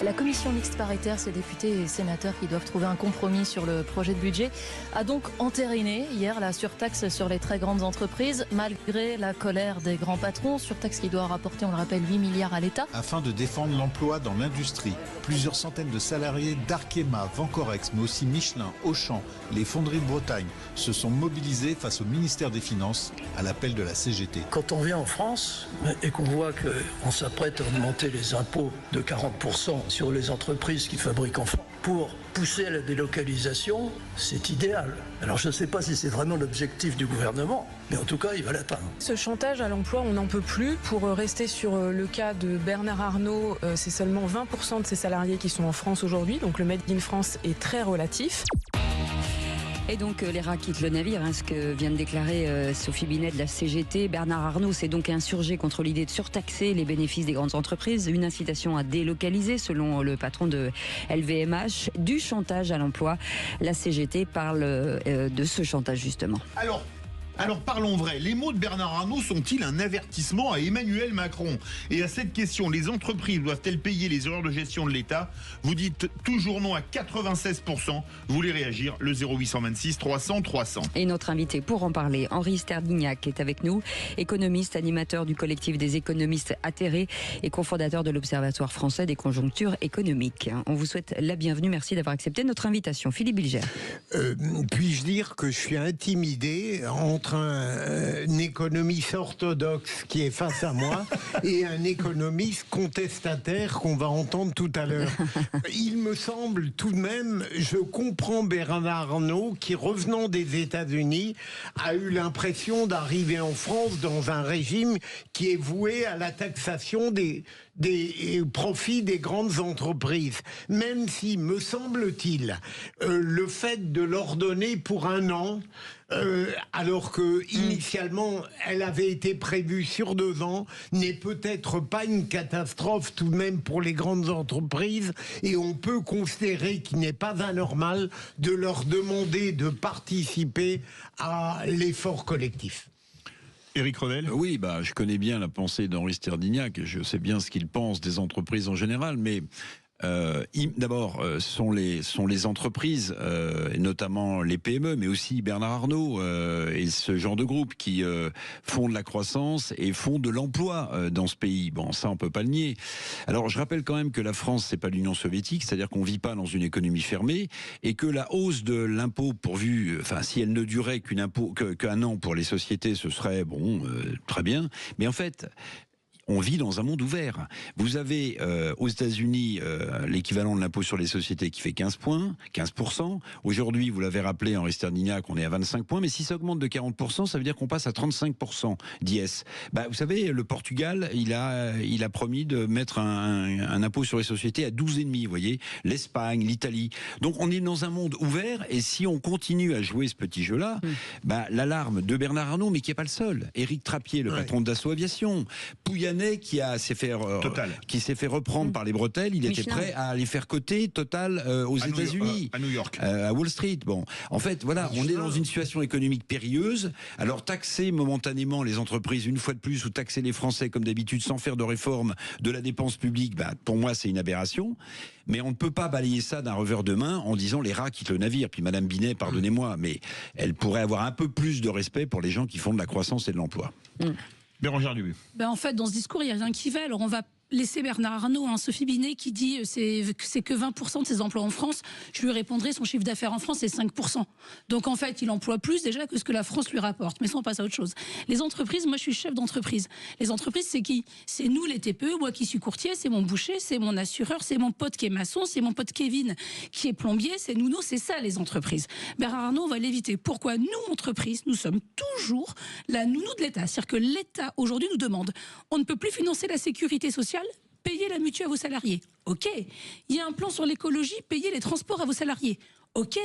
[SPEAKER 16] La commission mixte paritaire, ces députés et sénateurs qui doivent trouver un compromis sur le projet de budget, a donc entériné hier la surtaxe sur les très grandes entreprises, malgré la colère des grands patrons. Surtaxe qui doit rapporter, on le rappelle, 8 milliards à l'État.
[SPEAKER 17] Afin de défendre l'emploi dans l'industrie, plusieurs centaines de salariés d'Arkema, Vencorex, mais aussi Michelin, Auchan, les fonderies de Bretagne se sont mobilisés face au ministère des Finances à l'appel de la CGT.
[SPEAKER 18] Quand on vient en France et qu'on voit qu'on s'apprête à augmenter les impôts de 40% sur les entreprises qui fabriquent en France pour pousser à la délocalisation, c'est idéal. Alors je ne sais pas si c'est vraiment l'objectif du gouvernement, mais en tout cas, il va l'atteindre.
[SPEAKER 19] Ce chantage à l'emploi, on n'en peut plus. Pour rester sur le cas de Bernard Arnault, c'est seulement 20% de ses salariés qui sont en France aujourd'hui, donc le Made in France est très relatif.
[SPEAKER 2] Et donc les rats quittent le navire, ce que vient de déclarer Sophie Binet de la CGT. Bernard Arnault s'est donc insurgé contre l'idée de surtaxer les bénéfices des grandes entreprises, une incitation à délocaliser selon le patron de LVMH, du chantage à l'emploi. La CGT parle de ce chantage justement.
[SPEAKER 3] Alors parlons vrai, les mots de Bernard Arnault sont-ils un avertissement à Emmanuel Macron? Et à cette question, les entreprises doivent-elles payer les erreurs de gestion de l'État? Vous dites toujours non à 96%. Vous voulez réagir? Le 0826 300 300.
[SPEAKER 2] Et notre invité pour en parler, Henri Sterdignac, est avec nous, économiste, animateur du collectif des économistes atterrés et cofondateur de l'Observatoire français des conjonctures économiques. On vous souhaite la bienvenue, merci d'avoir accepté notre invitation. Philippe Bilger.
[SPEAKER 4] Puis-je dire que je suis intimidé entre un économiste orthodoxe qui est face à moi et un économiste contestataire qu'on va entendre tout à l'heure. Il me semble tout de même, je comprends Bernard Arnault qui, revenant des États-Unis, a eu l'impression d'arriver en France dans un régime qui est voué à la taxation des profits des grandes entreprises. Même si, me semble-t-il, le fait de l'ordonner pour un an, alors que initialement elle avait été prévue sur 2 ans, n'est peut-être pas une catastrophe tout de même pour les grandes entreprises, et on peut considérer qu'il n'est pas anormal de leur demander de participer à l'effort collectif.
[SPEAKER 3] Éric Revel.
[SPEAKER 5] Oui, je connais bien la pensée d'Henri Sterdignac, je sais bien ce qu'il pense des entreprises en général, mais D'abord, sont les entreprises, et notamment les PME, mais aussi Bernard Arnault et ce genre de groupe qui font de la croissance et font de l'emploi dans ce pays. Bon, ça, on peut pas le nier. Alors, je rappelle quand même que la France, c'est pas l'Union soviétique, c'est-à-dire qu'on vit pas dans une économie fermée et que la hausse de l'impôt si elle ne durait qu'un an pour les sociétés, ce serait très bien. Mais en fait, on vit dans un monde ouvert. Vous avez aux États-Unis l'équivalent de l'impôt sur les sociétés qui fait 15%. Aujourd'hui, vous l'avez rappelé, Henri Sterdignac, on est à 25 points. Mais si ça augmente de 40%, ça veut dire qu'on passe à 35% d'IS. Vous savez, le Portugal, il a promis de mettre un impôt sur les sociétés à 12,5. Vous voyez, l'Espagne, l'Italie. Donc on est dans un monde ouvert. Et si on continue à jouer ce petit jeu-là, l'alarme de Bernard Arnault, mais qui n'est pas le seul. Éric Trappier, le patron de Dassault Aviation. Pouyanné, qui s'est fait reprendre par les bretelles, il était prêt à aller faire coter Total aux États-Unis,
[SPEAKER 3] à New York,
[SPEAKER 5] à Wall Street. Bon, en fait, voilà, on est dans une situation économique périlleuse. Alors taxer momentanément les entreprises une fois de plus, ou taxer les Français comme d'habitude sans faire de réforme de la dépense publique, pour moi c'est une aberration. Mais on ne peut pas balayer ça d'un revers de main en disant les rats quittent le navire. Puis Madame Binet, pardonnez-moi, mais elle pourrait avoir un peu plus de respect pour les gens qui font de la croissance et de l'emploi.
[SPEAKER 3] Bérangère Dubuis.
[SPEAKER 6] En fait, dans ce discours, il n'y a rien qui va. Alors, on va laisser Bernard Arnault, Sophie Binet qui dit c'est que 20% de ses emplois en France. Je lui répondrai, son chiffre d'affaires en France, c'est 5%. Donc, en fait, il emploie plus déjà que ce que la France lui rapporte. Mais ça, on passe à autre chose. Les entreprises, moi, je suis chef d'entreprise. Les entreprises, c'est qui? C'est nous, les TPE, moi qui suis courtier, c'est mon boucher, c'est mon assureur, c'est mon pote qui est maçon, c'est mon pote Kevin qui est plombier, c'est nous, c'est ça, les entreprises. Bernard Arnault, on va l'éviter. Pourquoi? Nous, entreprises, nous sommes toujours la nounou de l'État. C'est-à-dire que l'État, aujourd'hui, nous demande, on ne peut plus financer la sécurité sociale, payez la mutuelle à vos salariés. OK. Il y a un plan sur l'écologie, payez les transports à vos salariés. OK.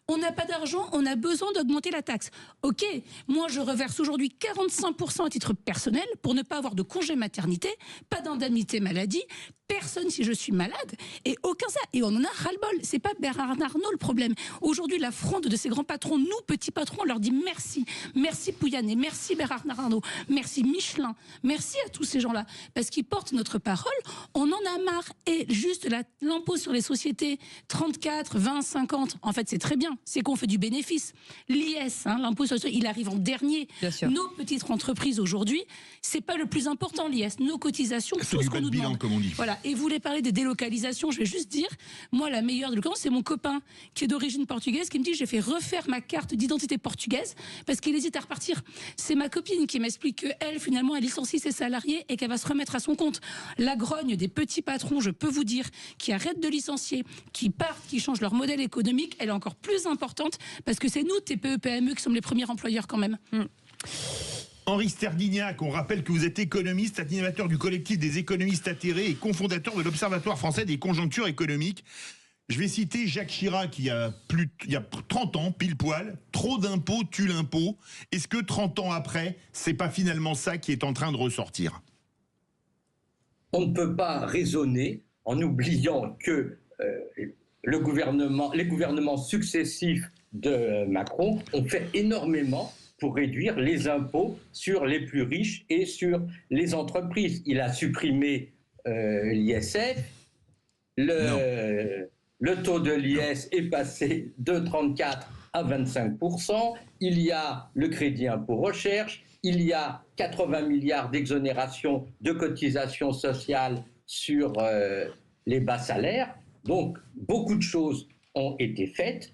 [SPEAKER 6] On n'a pas d'argent, on a besoin d'augmenter la taxe. OK. Moi, je reverse aujourd'hui 45% à titre personnel pour ne pas avoir de congé maternité, pas d'indemnité maladie, personne si je suis malade, et aucun ça. Et on en a ras-le-bol. C'est pas Bernard Arnault le problème. Aujourd'hui, la fronde de ces grands patrons, nous, petits patrons, on leur dit merci. Merci Pouyanné, merci Bernard Arnault, merci Michelin, merci à tous ces gens-là. Parce qu'ils portent notre parole, on en a marre. Et juste l'impôt sur les sociétés, 34, 20, 50, en fait, c'est très bien. C'est qu'on fait du bénéfice. L'IS, l'impôt sur les sociétés, il arrive en dernier. Nos petites entreprises aujourd'hui, c'est pas le plus important, l'IS. Nos cotisations, tout ce qu'on nous demande.
[SPEAKER 3] Comme on dit.
[SPEAKER 6] Voilà. Et vous voulez parler des délocalisations, je vais juste dire, moi, la meilleure délocalisation, c'est mon copain qui est d'origine portugaise qui me dit j'ai fait refaire ma carte d'identité portugaise parce qu'il hésite à repartir. C'est ma copine qui m'explique qu'elle, finalement, elle licencie ses salariés et qu'elle va se remettre à son compte. La grogne des petits patrons, je peux vous dire, qui arrêtent de licencier, qui partent, qui changent leur modèle économique, elle est encore plus importante parce que c'est nous, TPE, PME, qui sommes les premiers employeurs quand même.
[SPEAKER 3] Henri Sterdignac, on rappelle que vous êtes économiste, animateur du collectif des économistes atterrés et cofondateur de l'Observatoire français des conjonctures économiques. Je vais citer Jacques Chirac, il y a 30 ans, pile poil, trop d'impôts tue l'impôt. Est-ce que 30 ans après, c'est pas finalement ça qui est en train de ressortir?
[SPEAKER 15] On ne peut pas raisonner en oubliant que les gouvernements successifs de Macron ont fait énormément pour réduire les impôts sur les plus riches et sur les entreprises. Il a supprimé l'ISF, le taux de l'IS est passé de 34 à 25%, il y a le crédit impôt recherche, il y a 80 milliards d'exonération de cotisations sociales sur les bas salaires. Donc, beaucoup de choses ont été faites.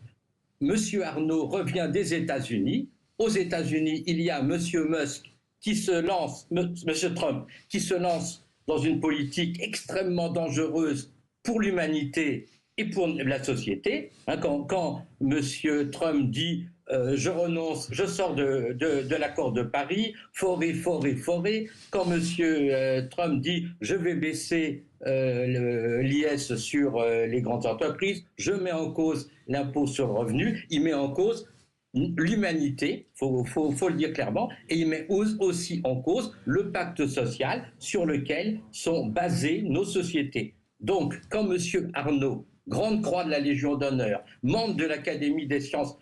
[SPEAKER 15] Monsieur Arnault revient des États-Unis. Aux États-Unis, il y a Monsieur Musk qui se lance, Monsieur Trump, qui se lance dans une politique extrêmement dangereuse pour l'humanité et pour la société. Quand Monsieur Trump dit je renonce, je sors de l'accord de Paris, forêt. Quand Monsieur Trump dit je vais baisser l'IS sur les grandes entreprises, je mets en cause l'impôt sur le revenu, il met en cause l'humanité, faut le dire clairement, et il met aussi en cause le pacte social sur lequel sont basées nos sociétés. Donc, quand M. Arnault, grande croix de la Légion d'honneur, membre de l'Académie des sciences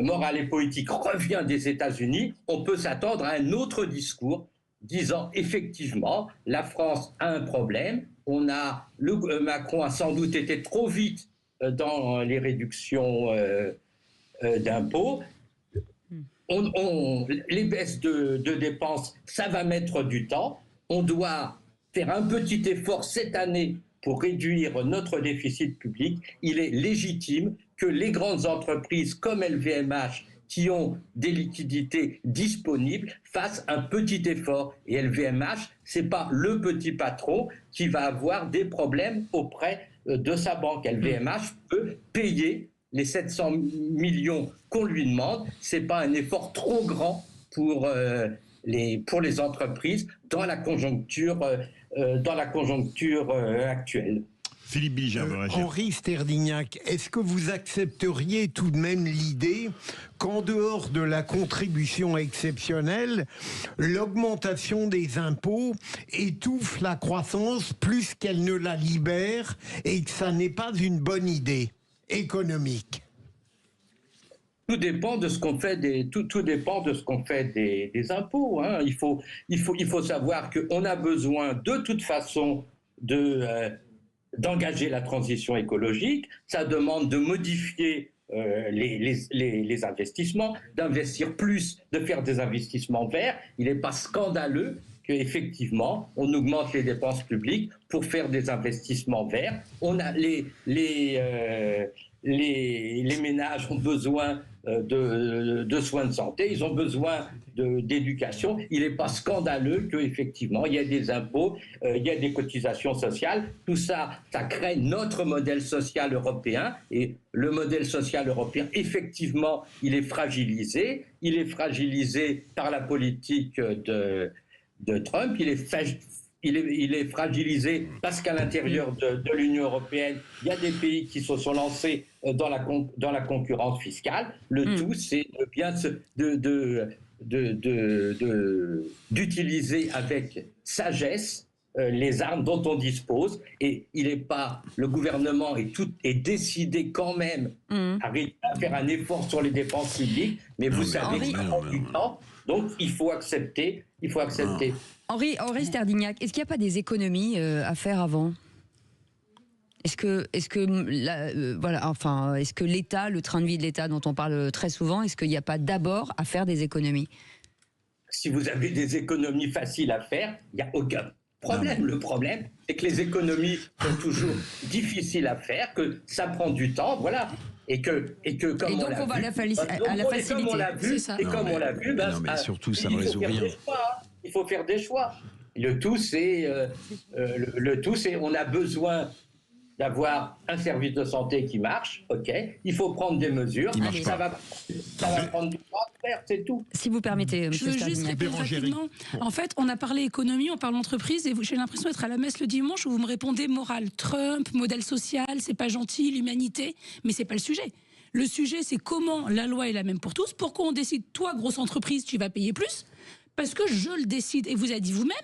[SPEAKER 15] morales et politiques, revient des États-Unis, on peut s'attendre à un autre discours disant effectivement, la France a un problème, Macron a sans doute été trop vite dans les réductions d'impôts. Les baisses de dépenses, ça va mettre du temps. On doit faire un petit effort cette année pour réduire notre déficit public. Il est légitime que les grandes entreprises comme LVMH, qui ont des liquidités disponibles, fassent un petit effort. Et LVMH, c'est pas le petit patron qui va avoir des problèmes auprès de sa banque. LVMH peut payer les 700 millions qu'on lui demande. C'est pas un effort trop grand pour les entreprises dans la conjoncture actuelle.
[SPEAKER 3] Philippe Bilger veut réagir.
[SPEAKER 4] Henri Sterdignac, est-ce que vous accepteriez tout de même l'idée qu'en dehors de la contribution exceptionnelle, l'augmentation des impôts étouffe la croissance plus qu'elle ne la libère et que ça n'est pas une bonne idée économique?
[SPEAKER 15] Tout dépend de ce qu'on fait des impôts. Hein. Il faut savoir qu'on a besoin de toute façon d'engager la transition écologique. Ça demande de modifier les investissements, d'investir plus, de faire des investissements verts. Il n'est pas scandaleux qu'effectivement, on augmente les dépenses publiques pour faire des investissements verts. On a les ménages ont besoin de soins de santé, ils ont besoin d'éducation. Il n'est pas scandaleux qu'effectivement, il y a des impôts, il y a des cotisations sociales. Tout ça, ça crée notre modèle social européen. Et le modèle social européen, effectivement, il est fragilisé. Il est fragilisé par la politique de Trump. Il est fragilisé parce qu'à l'intérieur de l'Union européenne, il y a des pays qui se sont lancés dans la concurrence fiscale. Le tout, c'est bien d'utiliser avec sagesse les armes dont on dispose. Et le gouvernement est décidé quand même à faire un effort sur les dépenses publiques, mais vous savez, ça prend du temps. Donc, il faut accepter.
[SPEAKER 2] Henri Sterdignac, est-ce qu'il n'y a pas des économies à faire avant ? Est-ce que l'État, le train de vie de l'État dont on parle très souvent, est-ce qu'il n'y a pas d'abord à faire des économies ?
[SPEAKER 15] Si vous avez des économies faciles à faire, il n'y a aucun problème. Le problème, c'est que les économies sont toujours difficiles à faire, que ça prend du temps, voilà. Et que comme on l'a vu,
[SPEAKER 5] mais surtout, ça ne résout rien.
[SPEAKER 15] Il faut faire des choix. Le tout, c'est on a besoin d'avoir un service de santé qui marche, ok. Il faut prendre des mesures. Ça va prendre du temps à faire, c'est tout.
[SPEAKER 2] Si vous permettez, M. Sterdignac.
[SPEAKER 6] Je veux juste répondre rapidement. En fait, on a parlé économie, on parle entreprise, et j'ai l'impression d'être à la messe le dimanche où vous me répondez morale. Trump, modèle social, c'est pas gentil, l'humanité, mais c'est pas le sujet. Le sujet, c'est comment la loi est la même pour tous. Pourquoi on décide, toi, grosse entreprise, tu vas payer plus ? Parce que je le décide. Et vous avez dit vous-même,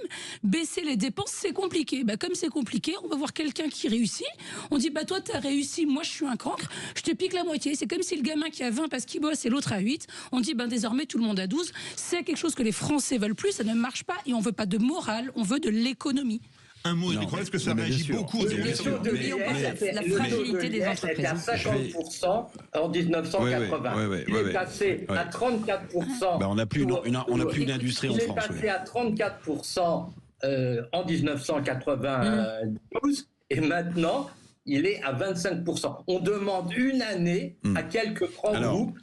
[SPEAKER 6] baisser les dépenses, c'est compliqué. Comme c'est compliqué, on va voir quelqu'un qui réussit. On dit, toi, t'as réussi, moi, je suis un cancre, je te pique la moitié. C'est comme si le gamin qui a 20 parce qu'il bosse et l'autre a 8. On dit, désormais, tout le monde a 12. C'est quelque chose que les Français veulent plus, ça ne marche pas. Et on veut pas de morale, on veut de l'économie.
[SPEAKER 3] Un mot, est-ce que ça réagit beaucoup
[SPEAKER 15] la fragilité des entreprises. Était à 50% en 1980. Il est passé à 34%.
[SPEAKER 5] On n'a plus d'industrie en France.
[SPEAKER 15] Il est passé à 34% en 1992 et maintenant il est à 25%. On demande une année à quelques grands groupes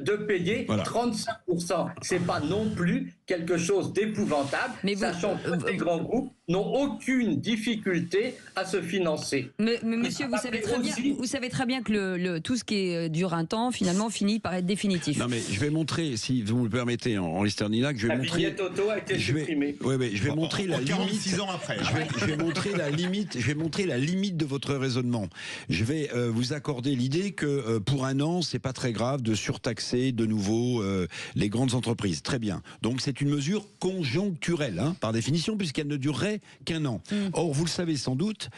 [SPEAKER 15] de payer 35%. C'est pas non plus quelque chose d'épouvantable, sachant que ces grands groupes n'ont aucune difficulté à se financer.
[SPEAKER 2] Mais monsieur, vous savez très bien que tout ce qui dure un temps, finalement, finit par être définitif.
[SPEAKER 5] Non, mais je vais montrer, si vous me le permettez, en Sterdignac, je vais montrer...
[SPEAKER 15] La vignette auto a été supprimée.
[SPEAKER 5] Je vais montrer la limite...
[SPEAKER 3] 46 ans après.
[SPEAKER 5] Je vais montrer la limite de votre raisonnement. Je vais vous accorder l'idée que pour un an, c'est pas très grave de surtaxer de nouveau les grandes entreprises. Très bien. Donc c'est une mesure conjoncturelle, par définition, puisqu'elle ne durerait qu'un an. Or, vous le savez sans doute,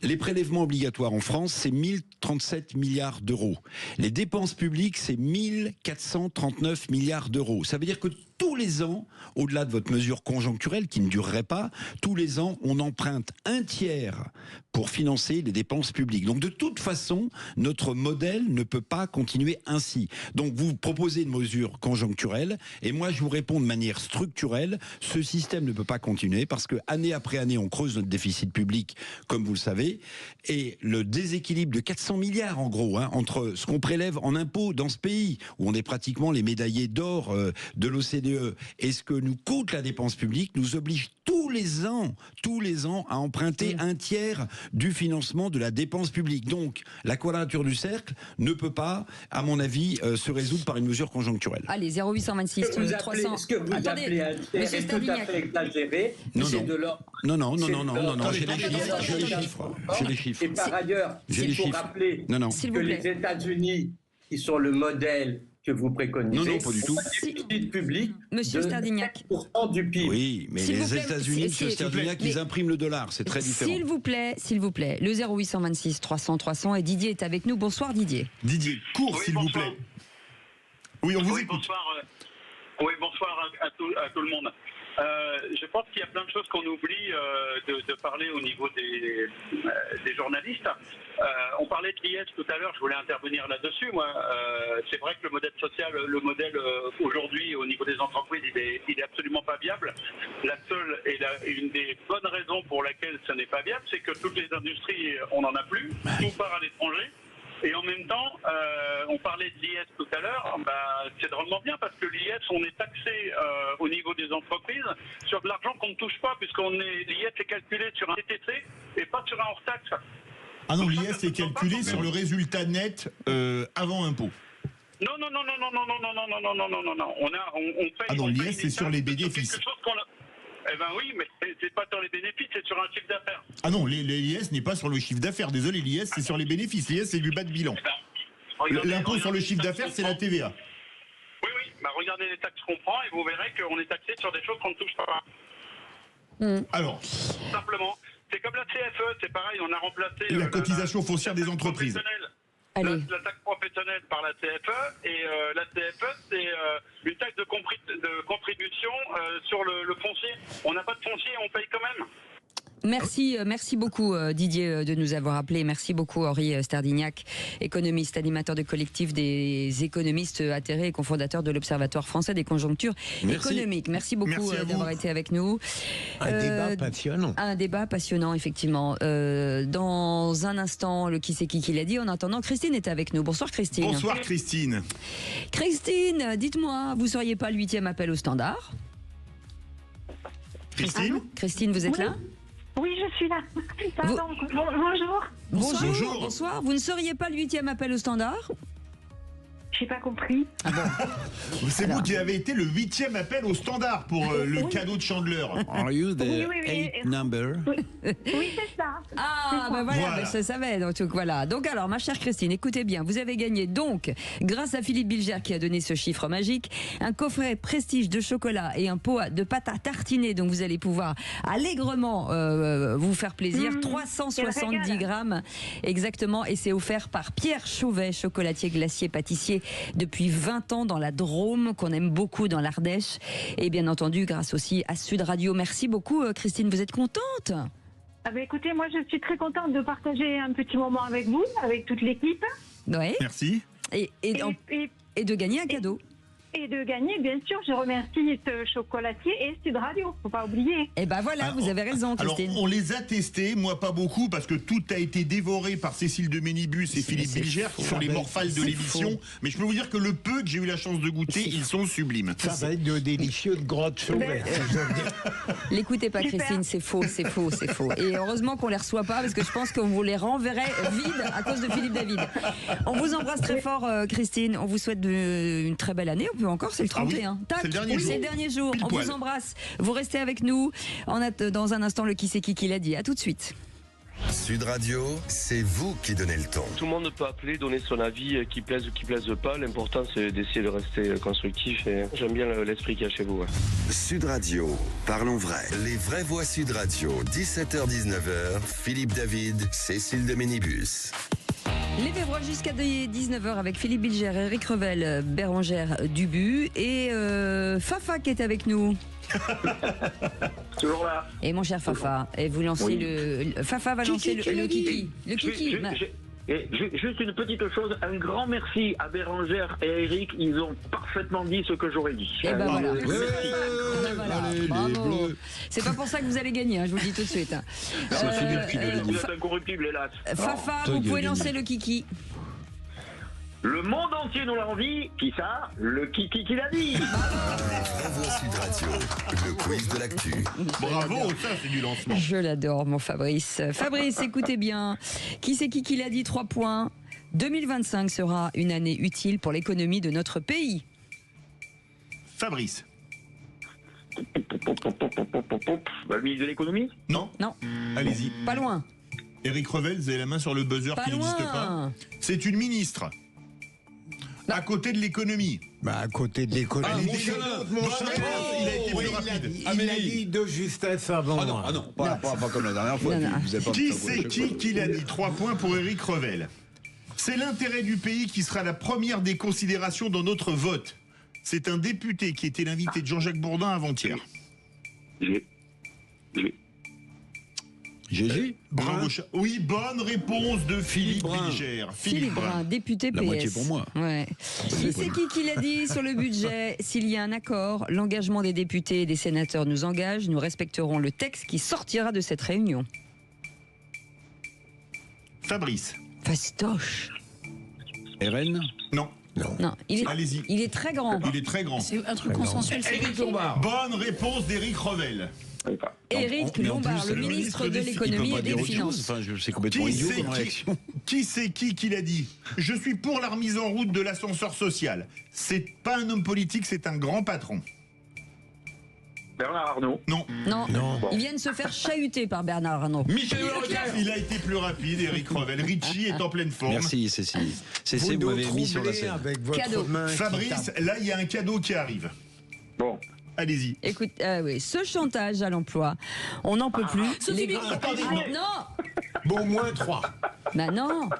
[SPEAKER 5] les prélèvements obligatoires en France, c'est 1037 milliards d'euros. Les dépenses publiques, c'est 1439 milliards d'euros. Ça veut dire que tous les ans, au-delà de votre mesure conjoncturelle qui ne durerait pas, tous les ans, on emprunte un tiers pour financer les dépenses publiques. Donc de toute façon, notre modèle ne peut pas continuer ainsi. Donc vous proposez une mesure conjoncturelle et moi je vous réponds de manière structurelle, ce système ne peut pas continuer parce que année après année, on creuse notre déficit public, comme vous le savez, et le déséquilibre de 400 milliards en gros, entre ce qu'on prélève en impôts dans ce pays, où on est pratiquement les médaillés d'or de l'OCDE, et ce que nous coûte la dépense publique, nous oblige tous les ans à emprunter un tiers du financement de la dépense publique. Donc, la quadrature du cercle ne peut pas, à mon avis, se résoudre par une mesure conjoncturelle.
[SPEAKER 2] Allez, 0826 300.
[SPEAKER 15] Ce que vous appelez un tiers est tout à fait exagéré.
[SPEAKER 5] Non, j'ai les chiffres.
[SPEAKER 15] Et par ailleurs, il faut rappeler que les États-Unis, qui sont le modèle que vous préconisez,
[SPEAKER 5] non, pas du tout.
[SPEAKER 15] Déficit public
[SPEAKER 2] Monsieur Stardignac.
[SPEAKER 15] 7% du PIB.
[SPEAKER 5] Oui, mais les États-Unis, Monsieur Stardignac, ils impriment le dollar, c'est très différent.
[SPEAKER 2] S'il vous plaît, le 0826 300 300 et Didier est avec nous. Bonsoir Didier.
[SPEAKER 3] Didier, court s'il vous plaît. Oui, on vous écoute.
[SPEAKER 20] Bonsoir à tout le monde. Je pense qu'il y a plein de choses qu'on oublie de parler au niveau des journalistes. On parlait de l'IS tout à l'heure, je voulais intervenir là-dessus. Moi, c'est vrai que le modèle social, aujourd'hui au niveau des entreprises, il est absolument pas viable. La seule et une des bonnes raisons pour laquelle ce n'est pas viable, c'est que toutes les industries, on n'en a plus, tout part à l'étranger. Et en même temps, on parlait de l'IS tout à l'heure, c'est drôlement bien parce que l'IS, on est taxé au niveau des entreprises sur de l'argent qu'on ne touche pas, l'IS est calculé sur un TTC et pas sur un hors-taxe.
[SPEAKER 3] Ah non, l'IS est calculé sur le résultat net avant impôt.
[SPEAKER 20] Non. On paye.
[SPEAKER 3] Ah non, l'IS c'est sur les bénéfices.
[SPEAKER 20] Eh ben oui, mais c'est pas sur les bénéfices, c'est sur un chiffre d'affaires.
[SPEAKER 3] Ah non, l'IS n'est pas sur le chiffre d'affaires. Désolé, l'IS c'est sur les bénéfices. L'IS c'est du bas de bilan. L'impôt sur le chiffre d'affaires, c'est la TVA.
[SPEAKER 20] Oui, regardez les taxes qu'on prend et vous verrez qu'on est taxé sur des choses qu'on ne touche pas.
[SPEAKER 3] Alors.
[SPEAKER 20] Simplement. C'est comme la CFE, c'est pareil, on a remplacé
[SPEAKER 3] la cotisation foncière des entreprises.
[SPEAKER 20] La taxe professionnelle par la CFE, et la CFE, c'est une taxe de contribution sur le foncier. On n'a pas de foncier, on paye quand même.
[SPEAKER 2] Merci beaucoup Didier de nous avoir appelé. Merci beaucoup Henri Stardignac, économiste, animateur de collectif des économistes atterrés et cofondateur de l'Observatoire français des conjonctures économiques. Merci beaucoup d'avoir été avec nous.
[SPEAKER 4] Débat passionnant. Un
[SPEAKER 2] débat passionnant, effectivement. Dans un instant, le qui c'est qui l'a dit. En attendant, Christine est avec nous. Bonsoir Christine.
[SPEAKER 3] Bonsoir Christine.
[SPEAKER 2] Christine, dites-moi, vous ne seriez pas le 8e appel au standard? Christine, vous êtes là?
[SPEAKER 21] Oui, je suis là. Pardon.
[SPEAKER 2] Bonsoir. Vous ne seriez pas le 8e appel au standard?
[SPEAKER 21] Je n'ai pas compris.
[SPEAKER 2] Ah bon.
[SPEAKER 3] C'est vous qui avez été le 8e appel au standard pour le cadeau de Chandeleur.
[SPEAKER 5] Are you the 8th number?
[SPEAKER 21] Oui, c'est ça.
[SPEAKER 2] Ah, ben voilà, je savais. Donc voilà. Donc alors, ma chère Christine, écoutez bien, vous avez gagné donc, grâce à Philippe Bilger qui a donné ce chiffre magique, un coffret prestige de chocolat et un pot de pâte à tartiner. Donc vous allez pouvoir allègrement vous faire plaisir. 370 grammes exactement, et c'est offert par Pierre Chauvet, chocolatier, glacier, pâtissier depuis 20 ans dans la Drôme, qu'on aime beaucoup dans l'Ardèche, et bien entendu grâce aussi à Sud Radio. Merci beaucoup Christine, vous êtes contente?
[SPEAKER 21] Écoutez, moi je suis très contente de partager un petit moment avec vous, avec toute l'équipe.
[SPEAKER 2] Oui.
[SPEAKER 3] Merci.
[SPEAKER 2] Et de gagner un cadeau.
[SPEAKER 21] Et de gagner, bien sûr, je remercie ce chocolatier et Sud Radio, faut pas oublier.
[SPEAKER 2] Et ben voilà, vous avez raison, Christine.
[SPEAKER 3] Alors, on les a testés, moi pas beaucoup, parce que tout a été dévoré par Cécile de Ménibus et Philippe Bilger, qui sont les morphales de l'émission. Mais je peux vous dire que le peu que j'ai eu la chance de goûter, ils sont sublimes.
[SPEAKER 4] Ça va être de délicieux de grotte Chauvet.
[SPEAKER 2] L'écoutez pas, Christine, c'est faux. Et heureusement qu'on les reçoit pas, parce que je pense qu'on vous les renverrait vides à cause de Philippe David. On vous embrasse très fort, Christine. On vous souhaite une très belle année. Encore, c'est le 31.
[SPEAKER 3] C'est le dernier jour.
[SPEAKER 2] On vous embrasse. Vous restez avec nous. Dans un instant, le qui c'est qui l'a dit. À tout de suite.
[SPEAKER 1] Sud Radio, c'est vous qui donnez le ton.
[SPEAKER 22] Tout le monde peut appeler, donner son avis, qui plaise ou qui plaise pas. L'important, c'est d'essayer de rester constructif. Et j'aime bien l'esprit qu'il y a chez vous.
[SPEAKER 1] Sud Radio, parlons vrai. Les vraies voix Sud Radio, 17h-19h. Philippe David, Cécile de Ménibus.
[SPEAKER 2] Les Vévrois jusqu'à 19h avec Philippe Bilger, Eric Revel, Bérangère Dubu et Fafa qui est avec nous.
[SPEAKER 7] Toujours là.
[SPEAKER 2] Et mon cher Fafa, et vous lancez le... Fafa va lancer le kiki. Le kiki.
[SPEAKER 7] Et juste une petite chose, un grand merci à Bérangère et à Eric, ils ont parfaitement dit ce que j'aurais dit.
[SPEAKER 2] Et ben voilà.
[SPEAKER 5] Allez,
[SPEAKER 2] bravo. C'est pas pour ça que vous allez gagner, je vous le dis tout de suite.
[SPEAKER 7] Vous êtes incorruptible, hélas.
[SPEAKER 2] Fafa, vous pouvez lancer le kiki.
[SPEAKER 7] Le monde entier nous l'a envie. Qui ça? Le kiki qui l'a dit.
[SPEAKER 1] Bravo Sud Radio, le quiz de l'actu.
[SPEAKER 3] Bravo, ça c'est du lancement.
[SPEAKER 2] Je l'adore, mon Fabrice. Fabrice, écoutez bien. Qui c'est qui l'a dit? 3 points. 2025 sera une année utile pour l'économie de notre pays.
[SPEAKER 3] Fabrice.
[SPEAKER 7] Le ministre de l'économie?
[SPEAKER 3] Non. Allez-y.
[SPEAKER 2] Pas loin.
[SPEAKER 3] Eric Revel, vous avez la main sur le buzzer qui n'existe pas. C'est une ministre. À côté de l'économie.
[SPEAKER 4] À côté de l'économie.
[SPEAKER 3] Il a été plus rapide.
[SPEAKER 4] Il a dit de justesse avant.
[SPEAKER 5] Ah non, pas comme la dernière fois.
[SPEAKER 3] Qui c'est qui l'a dit? 3 points pour Eric Revel. C'est l'intérêt du pays qui sera la première des considérations dans notre vote. C'est un député qui était l'invité de Jean-Jacques Bourdin avant-hier.
[SPEAKER 5] Jésus.
[SPEAKER 3] Bravo. Oui, bonne réponse de Philippe Bilger.
[SPEAKER 2] Philippe Brun, député PS.
[SPEAKER 5] La moitié pour moi.
[SPEAKER 2] Ouais. Qui c'est qui l'a dit sur le budget? S'il y a un accord, l'engagement des députés et des sénateurs nous engage. Nous respecterons le texte qui sortira de cette réunion.
[SPEAKER 3] Fabrice.
[SPEAKER 2] Fastoche.
[SPEAKER 5] RN?
[SPEAKER 3] Non.
[SPEAKER 2] Allez-y. Il est très grand.
[SPEAKER 3] Il est très grand.
[SPEAKER 6] C'est un truc consensuel.
[SPEAKER 3] Éric Lombard. Bonne réponse d'Éric Revel.
[SPEAKER 2] Éric Lombard, le ministre de l'économie et des finances.
[SPEAKER 5] Enfin, c'est complètement idiot comme réaction.
[SPEAKER 3] Qui c'est qui l'a dit? Je suis pour la remise en route de l'ascenseur social. C'est pas un homme politique, c'est un grand patron.
[SPEAKER 7] Bernard Arnault.
[SPEAKER 3] Non.
[SPEAKER 2] Ils viennent se faire chahuter par Bernard Arnault.
[SPEAKER 3] Michel Blanquer. Il a été plus rapide, Éric Revel. Richie est en pleine forme.
[SPEAKER 5] Merci, Cécile. Cécile, vous m'avez mis sur la scène.
[SPEAKER 2] Cadeau.
[SPEAKER 3] Fabrice, là, il y a un cadeau qui arrive.
[SPEAKER 7] Bon.
[SPEAKER 3] Allez-y.
[SPEAKER 2] Écoute, oui, ce chantage à l'emploi, on n'en peut plus.
[SPEAKER 3] Non.
[SPEAKER 4] Bon, moins 3.
[SPEAKER 2] Bah non.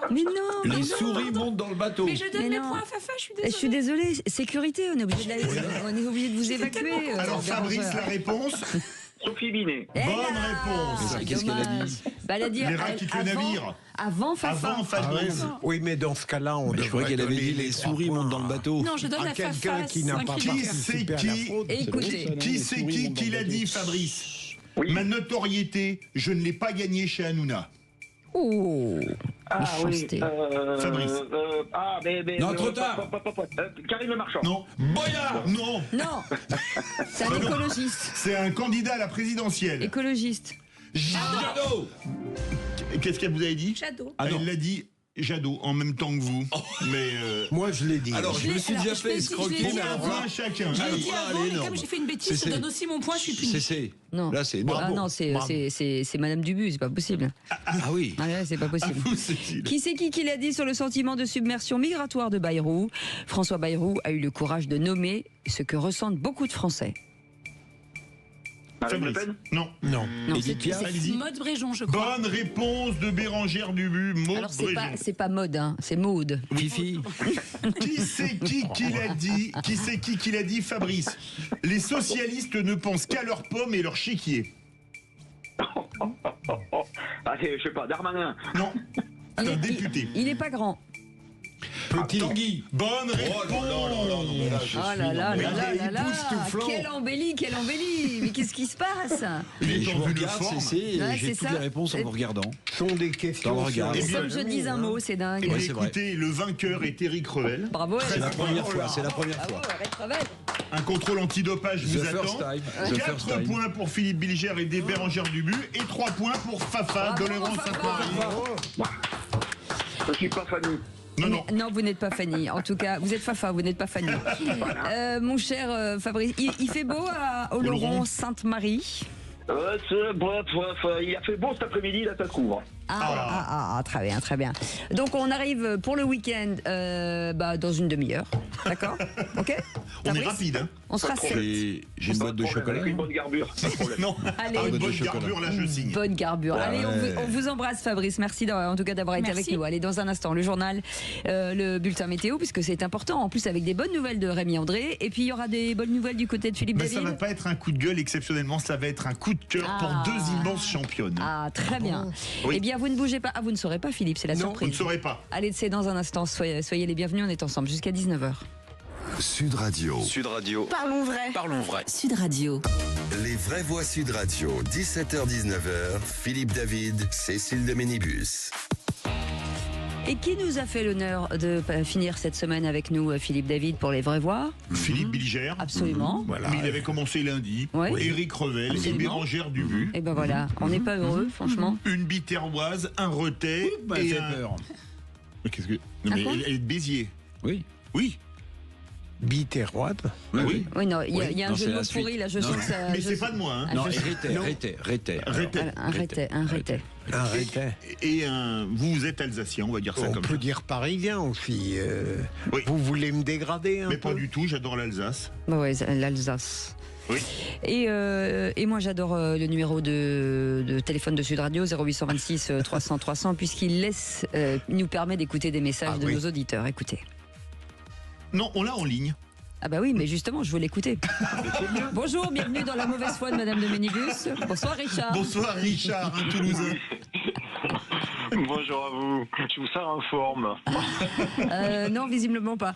[SPEAKER 2] Mais non.
[SPEAKER 5] Les souris montent dans le bateau.
[SPEAKER 6] Mais je donne mes points à Fafa, je suis
[SPEAKER 2] désolée.
[SPEAKER 6] désolée.
[SPEAKER 2] Sécurité, on est obligé de vous évacuer.
[SPEAKER 3] Alors Fabrice, la réponse?
[SPEAKER 7] Sophie Binet.
[SPEAKER 3] Bonne réponse.
[SPEAKER 5] Qu'est-ce qu'elle a dit?
[SPEAKER 2] Elle a dit
[SPEAKER 3] les rats quittent le navire.
[SPEAKER 2] Avant Fafa.
[SPEAKER 4] Oui, mais dans ce cas-là, on devrait.
[SPEAKER 5] Je crois qu'elle avait dit les souris montent dans le bateau.
[SPEAKER 6] Non, je donne à
[SPEAKER 4] quelqu'un qui n'a pas participé à la fraude.
[SPEAKER 2] Écoutez.
[SPEAKER 3] Qui c'est qui l'a dit, Fabrice? Ma notoriété, je ne l'ai pas gagnée chez Hanouna.
[SPEAKER 2] Oh.
[SPEAKER 7] Oui.
[SPEAKER 3] Fabrice.
[SPEAKER 5] Non, trop tard.
[SPEAKER 7] Karine Le Marchand.
[SPEAKER 3] Non. Boyard. Non.
[SPEAKER 2] C'est un écologiste.
[SPEAKER 3] C'est un candidat à la présidentielle.
[SPEAKER 2] Écologiste.
[SPEAKER 3] Jadot. Qu'est-ce qu'elle vous avait dit?
[SPEAKER 6] Jadot.
[SPEAKER 3] Elle l'a dit. Jadot, en même temps que vous. Mais
[SPEAKER 4] moi, je l'ai dit.
[SPEAKER 5] Alors, je me suis déjà fait escroquer.
[SPEAKER 3] Mais un point chacun.
[SPEAKER 6] Je l'ai dit avant, mais comme j'ai fait une bêtise, je donne aussi mon point, je suis puni.
[SPEAKER 2] Non.
[SPEAKER 5] Là, c'est
[SPEAKER 2] non, c'est Madame Dubu, c'est pas possible.
[SPEAKER 5] Ah oui.
[SPEAKER 2] C'est pas possible. Qui c'est qui l'a dit sur le sentiment de submersion migratoire de Bayrou? François Bayrou a eu le courage de nommer ce que ressentent beaucoup de Français.
[SPEAKER 7] Marine Le Pen?
[SPEAKER 3] Non.
[SPEAKER 6] C'est Maud Bréjon, je crois.
[SPEAKER 3] Bonne réponse de Bérangère Dubu.
[SPEAKER 2] Alors c'est pas mode, hein, c'est Maud.
[SPEAKER 5] Fifi.
[SPEAKER 3] Qui c'est qui l'a dit? Qui c'est qui l'a dit, Fabrice? Les socialistes ne pensent qu'à leurs pommes et leurs chéquiers.
[SPEAKER 7] Allez, je sais pas, Darmanin.
[SPEAKER 3] Non. C'est un député.
[SPEAKER 2] Il est pas grand.
[SPEAKER 3] Petit. Tanguy. Bonne réponse.
[SPEAKER 2] Oh là là. Quelle embellie. Mais qu'est-ce qui se passe?
[SPEAKER 5] Je vous regarde, j'ai toutes les réponses en vous regardant.
[SPEAKER 4] Ce sont des questions.
[SPEAKER 2] Comme je dis un mot, c'est dingue.
[SPEAKER 3] Écoutez, le vainqueur est Eric Revel.
[SPEAKER 2] Bravo.
[SPEAKER 5] C'est la première fois.
[SPEAKER 2] Bravo, Eric Revel.
[SPEAKER 3] Un contrôle antidopage vous attend. 4 points pour Philippe Bilger et Bérangère Dubu et 3 points pour Fafa de Laurent Sainte-Marie.
[SPEAKER 7] Je suis pas Fanny.
[SPEAKER 2] Non, vous n'êtes pas Fanny. En tout cas, vous êtes Fafa, vous n'êtes pas Fanny. Mon cher Fabrice, il fait beau à Oloron Sainte-Marie?
[SPEAKER 7] Il a fait beau cet après-midi, là ça couvre.
[SPEAKER 2] Très bien, très bien. Donc on arrive pour le week-end dans une demi-heure. D'accord. Ok.
[SPEAKER 3] On est rapide. Hein.
[SPEAKER 2] On sera 7.
[SPEAKER 5] J'ai une boîte de chocolat.
[SPEAKER 22] Avec une bonne garbure.
[SPEAKER 3] Non.
[SPEAKER 2] Allez,
[SPEAKER 3] une bonne garbure, là je signe.
[SPEAKER 2] Bonne garbure. Allez, on vous embrasse, Fabrice. Merci en tout cas d'avoir été avec nous. Allez, dans un instant, le journal, le bulletin météo, puisque c'est important. En plus, avec des bonnes nouvelles de Rémi André. Et puis, il y aura des bonnes nouvelles du côté de Philippe David.
[SPEAKER 3] Ça va pas être un coup de gueule exceptionnellement, ça va être un coup de cœur pour deux immenses championnes.
[SPEAKER 2] Ah, très bien.
[SPEAKER 3] Oui.
[SPEAKER 2] Eh bien, vous ne bougez pas. Ah, vous ne saurez pas, Philippe, c'est la surprise.
[SPEAKER 3] Non, vous ne saurez pas.
[SPEAKER 2] Allez, c'est dans un instant. Soyez les bienvenus. On est ensemble jusqu'à 19h.
[SPEAKER 1] Sud Radio.
[SPEAKER 5] Sud Radio.
[SPEAKER 8] Parlons vrai.
[SPEAKER 5] Parlons vrai.
[SPEAKER 8] Sud Radio.
[SPEAKER 1] Les vraies voix Sud Radio, 17h-19h, Philippe David, Cécile de Ménibus.
[SPEAKER 2] Et qui nous a fait l'honneur de finir cette semaine avec nous, Philippe David, pour les vraies voix?
[SPEAKER 3] Philippe Bilger.
[SPEAKER 2] Absolument.
[SPEAKER 3] Voilà. Mais il avait commencé lundi.
[SPEAKER 2] Ouais.
[SPEAKER 3] Éric Revel.
[SPEAKER 2] Absolument.
[SPEAKER 3] Et Bérangère Dubu.
[SPEAKER 2] Et ben voilà, on n'est pas heureux, franchement.
[SPEAKER 3] Une biterroise, un retais.
[SPEAKER 5] Et un peur.
[SPEAKER 3] Qu'est-ce que. Non, mais elle est de Béziers.
[SPEAKER 5] Oui.
[SPEAKER 3] Oui.
[SPEAKER 4] Biterroise.
[SPEAKER 3] Oui.
[SPEAKER 2] Oui, non, il y a un jeu de mots pourri, là, je sens que ça.
[SPEAKER 3] Mais c'est pas de moi, hein.
[SPEAKER 5] Non,
[SPEAKER 2] Un rété.
[SPEAKER 3] Et vous êtes alsacien, on va dire ça
[SPEAKER 4] on
[SPEAKER 3] comme ça.
[SPEAKER 4] peut dire parisien aussi.
[SPEAKER 3] Oui.
[SPEAKER 4] Vous voulez me dégrader un
[SPEAKER 3] Mais
[SPEAKER 4] peu?
[SPEAKER 3] pas du tout, j'adore l'Alsace.
[SPEAKER 2] Bah ouais, l'Alsace.
[SPEAKER 3] Oui.
[SPEAKER 2] Et moi j'adore le numéro de téléphone de Sud Radio 0826 300 300 puisqu'il nous permet d'écouter des messages de nos auditeurs. Écoutez.
[SPEAKER 3] Non, on l'a en ligne.
[SPEAKER 2] Ah bah oui, mais justement, je veux l'écouter. Bonjour, bienvenue dans la mauvaise foi de Madame de Ménibus. Bonsoir Richard.
[SPEAKER 3] Bonsoir Richard, un Toulousain.
[SPEAKER 22] Bonjour à vous. Je vous sers en forme.
[SPEAKER 2] Non, visiblement pas.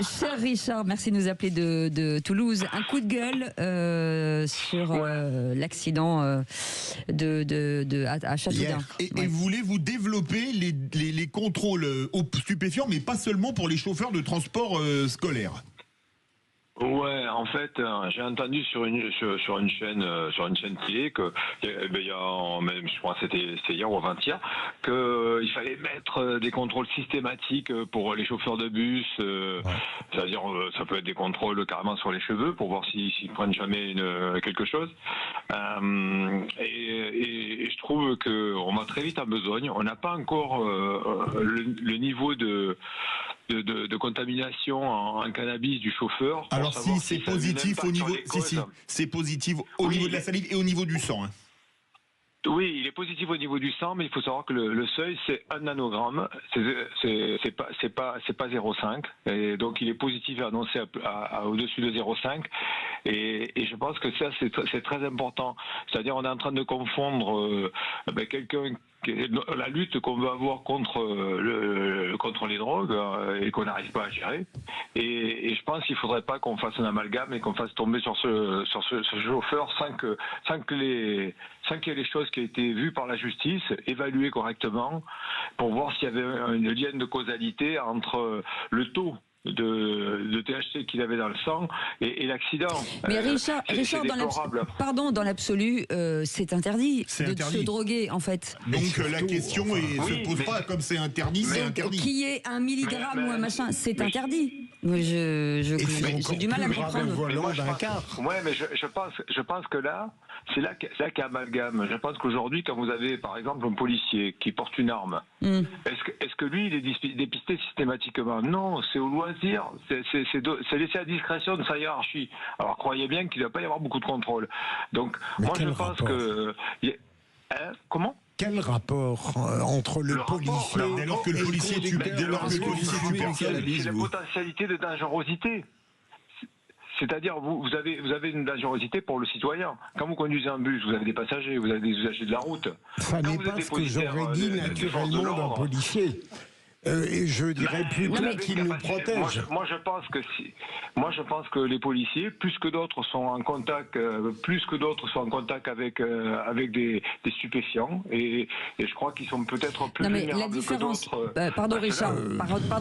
[SPEAKER 2] Cher Richard, merci de nous appeler de Toulouse. Un coup de gueule sur l'accident à Châteaudun.
[SPEAKER 3] Et voulez-vous développer les contrôles aux stupéfiants, mais pas seulement pour les chauffeurs de transport scolaire?
[SPEAKER 22] Ouais, en fait, j'ai entendu sur une chaîne télé que je crois que c'était hier ou avant-hier qu'il fallait mettre des contrôles systématiques pour les chauffeurs de bus. C'est-à-dire, ça peut être des contrôles carrément sur les cheveux pour voir s'ils prennent jamais quelque chose. Et je trouve qu'on va très vite en besogne. On n'a pas encore le niveau de contamination en cannabis du chauffeur.
[SPEAKER 3] Alors si c'est positif au niveau, c'est positif au niveau de la salive et au niveau du sang. Hein.
[SPEAKER 22] Oui, il est positif au niveau du sang, mais il faut savoir que le seuil c'est 1 nanogramme, c'est pas 0,5, et donc il est positif et annoncé au-dessus de 0,5, et je pense que ça c'est très important. C'est-à-dire on est en train de confondre quelqu'un. La lutte qu'on veut avoir contre les drogues et qu'on n'arrive pas à gérer. Et je pense qu'il faudrait pas qu'on fasse un amalgame et qu'on fasse tomber sur ce chauffeur sans qu'il y ait les choses qui aient été vues par la justice, évaluées correctement, pour voir s'il y avait une lien de causalité entre le taux de THC qu'il avait dans le sang et l'accident.
[SPEAKER 2] Mais Richard, dans l'absolu, c'est interdit de se droguer en fait.
[SPEAKER 3] Donc la question se pose pas comme c'est interdit, c'est interdit.
[SPEAKER 2] Qu'il y ait 1 milligramme ou un machin, c'est interdit. J'ai du mal à comprendre.
[SPEAKER 22] Ouais, mais je pense que là, c'est là qu'il y a amalgame. Je pense qu'aujourd'hui, quand vous avez par exemple un policier qui porte une arme, est-ce que lui il est dépisté systématiquement? Non, c'est au loisir. C'est laissé à discrétion de sa hiérarchie. Alors croyez bien qu'il ne va pas y avoir beaucoup de contrôle. Donc moi je pense que comment?
[SPEAKER 4] Quel rapport entre le policier
[SPEAKER 3] dès lors que le policier tue personne,
[SPEAKER 22] c'est la potentialité de dangerosité. C'est-à-dire, vous avez une dangerosité pour le citoyen. Quand vous conduisez un bus, vous avez des passagers, vous avez des usagers de la route.
[SPEAKER 4] Ça n'est pas ce que j'aurais dit naturellement d'un policier. Et je dirais plutôt qu'il nous protège.
[SPEAKER 22] Moi, je pense que les policiers, plus que d'autres sont en contact avec des stupéfiants, et je crois qu'ils sont peut-être plus vulnérables que d'autres.
[SPEAKER 2] Pardon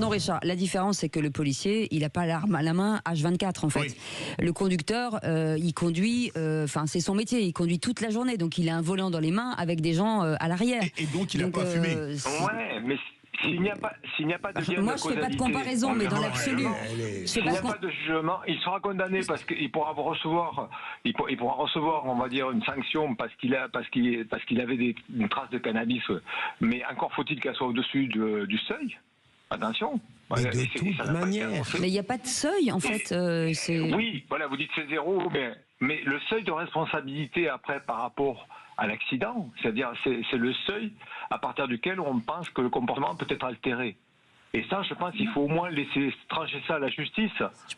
[SPEAKER 2] Richard. La différence, c'est que le policier, il n'a pas l'arme à la main H24 en fait. Oui. Le conducteur, il conduit, c'est son métier, il conduit toute la journée, donc il a un volant dans les mains avec des gens à l'arrière.
[SPEAKER 3] Et donc il n'a pas fumé.
[SPEAKER 22] Ouais, mais S'il n'y a pas de lien
[SPEAKER 2] moi,
[SPEAKER 22] de
[SPEAKER 2] je fais pas de
[SPEAKER 22] causalité,
[SPEAKER 2] comparaison, mais dans l'absolu.
[SPEAKER 22] S'il n'y a pas de jugement, il sera condamné parce qu'il pourra recevoir, on va dire, une sanction parce qu'il avait une trace de cannabis. Mais encore faut-il qu'elle soit au-dessus du seuil. Attention.
[SPEAKER 4] Mais de toute manière.
[SPEAKER 2] Mais il n'y a pas de seuil, en fait.
[SPEAKER 22] Oui, voilà, vous dites c'est 0, mais le seuil de responsabilité après par rapport à l'accident, c'est-à-dire c'est le seuil à partir duquel on pense que le comportement peut être altéré. Et ça, je pense qu'il faut au moins laisser trancher ça à la justice.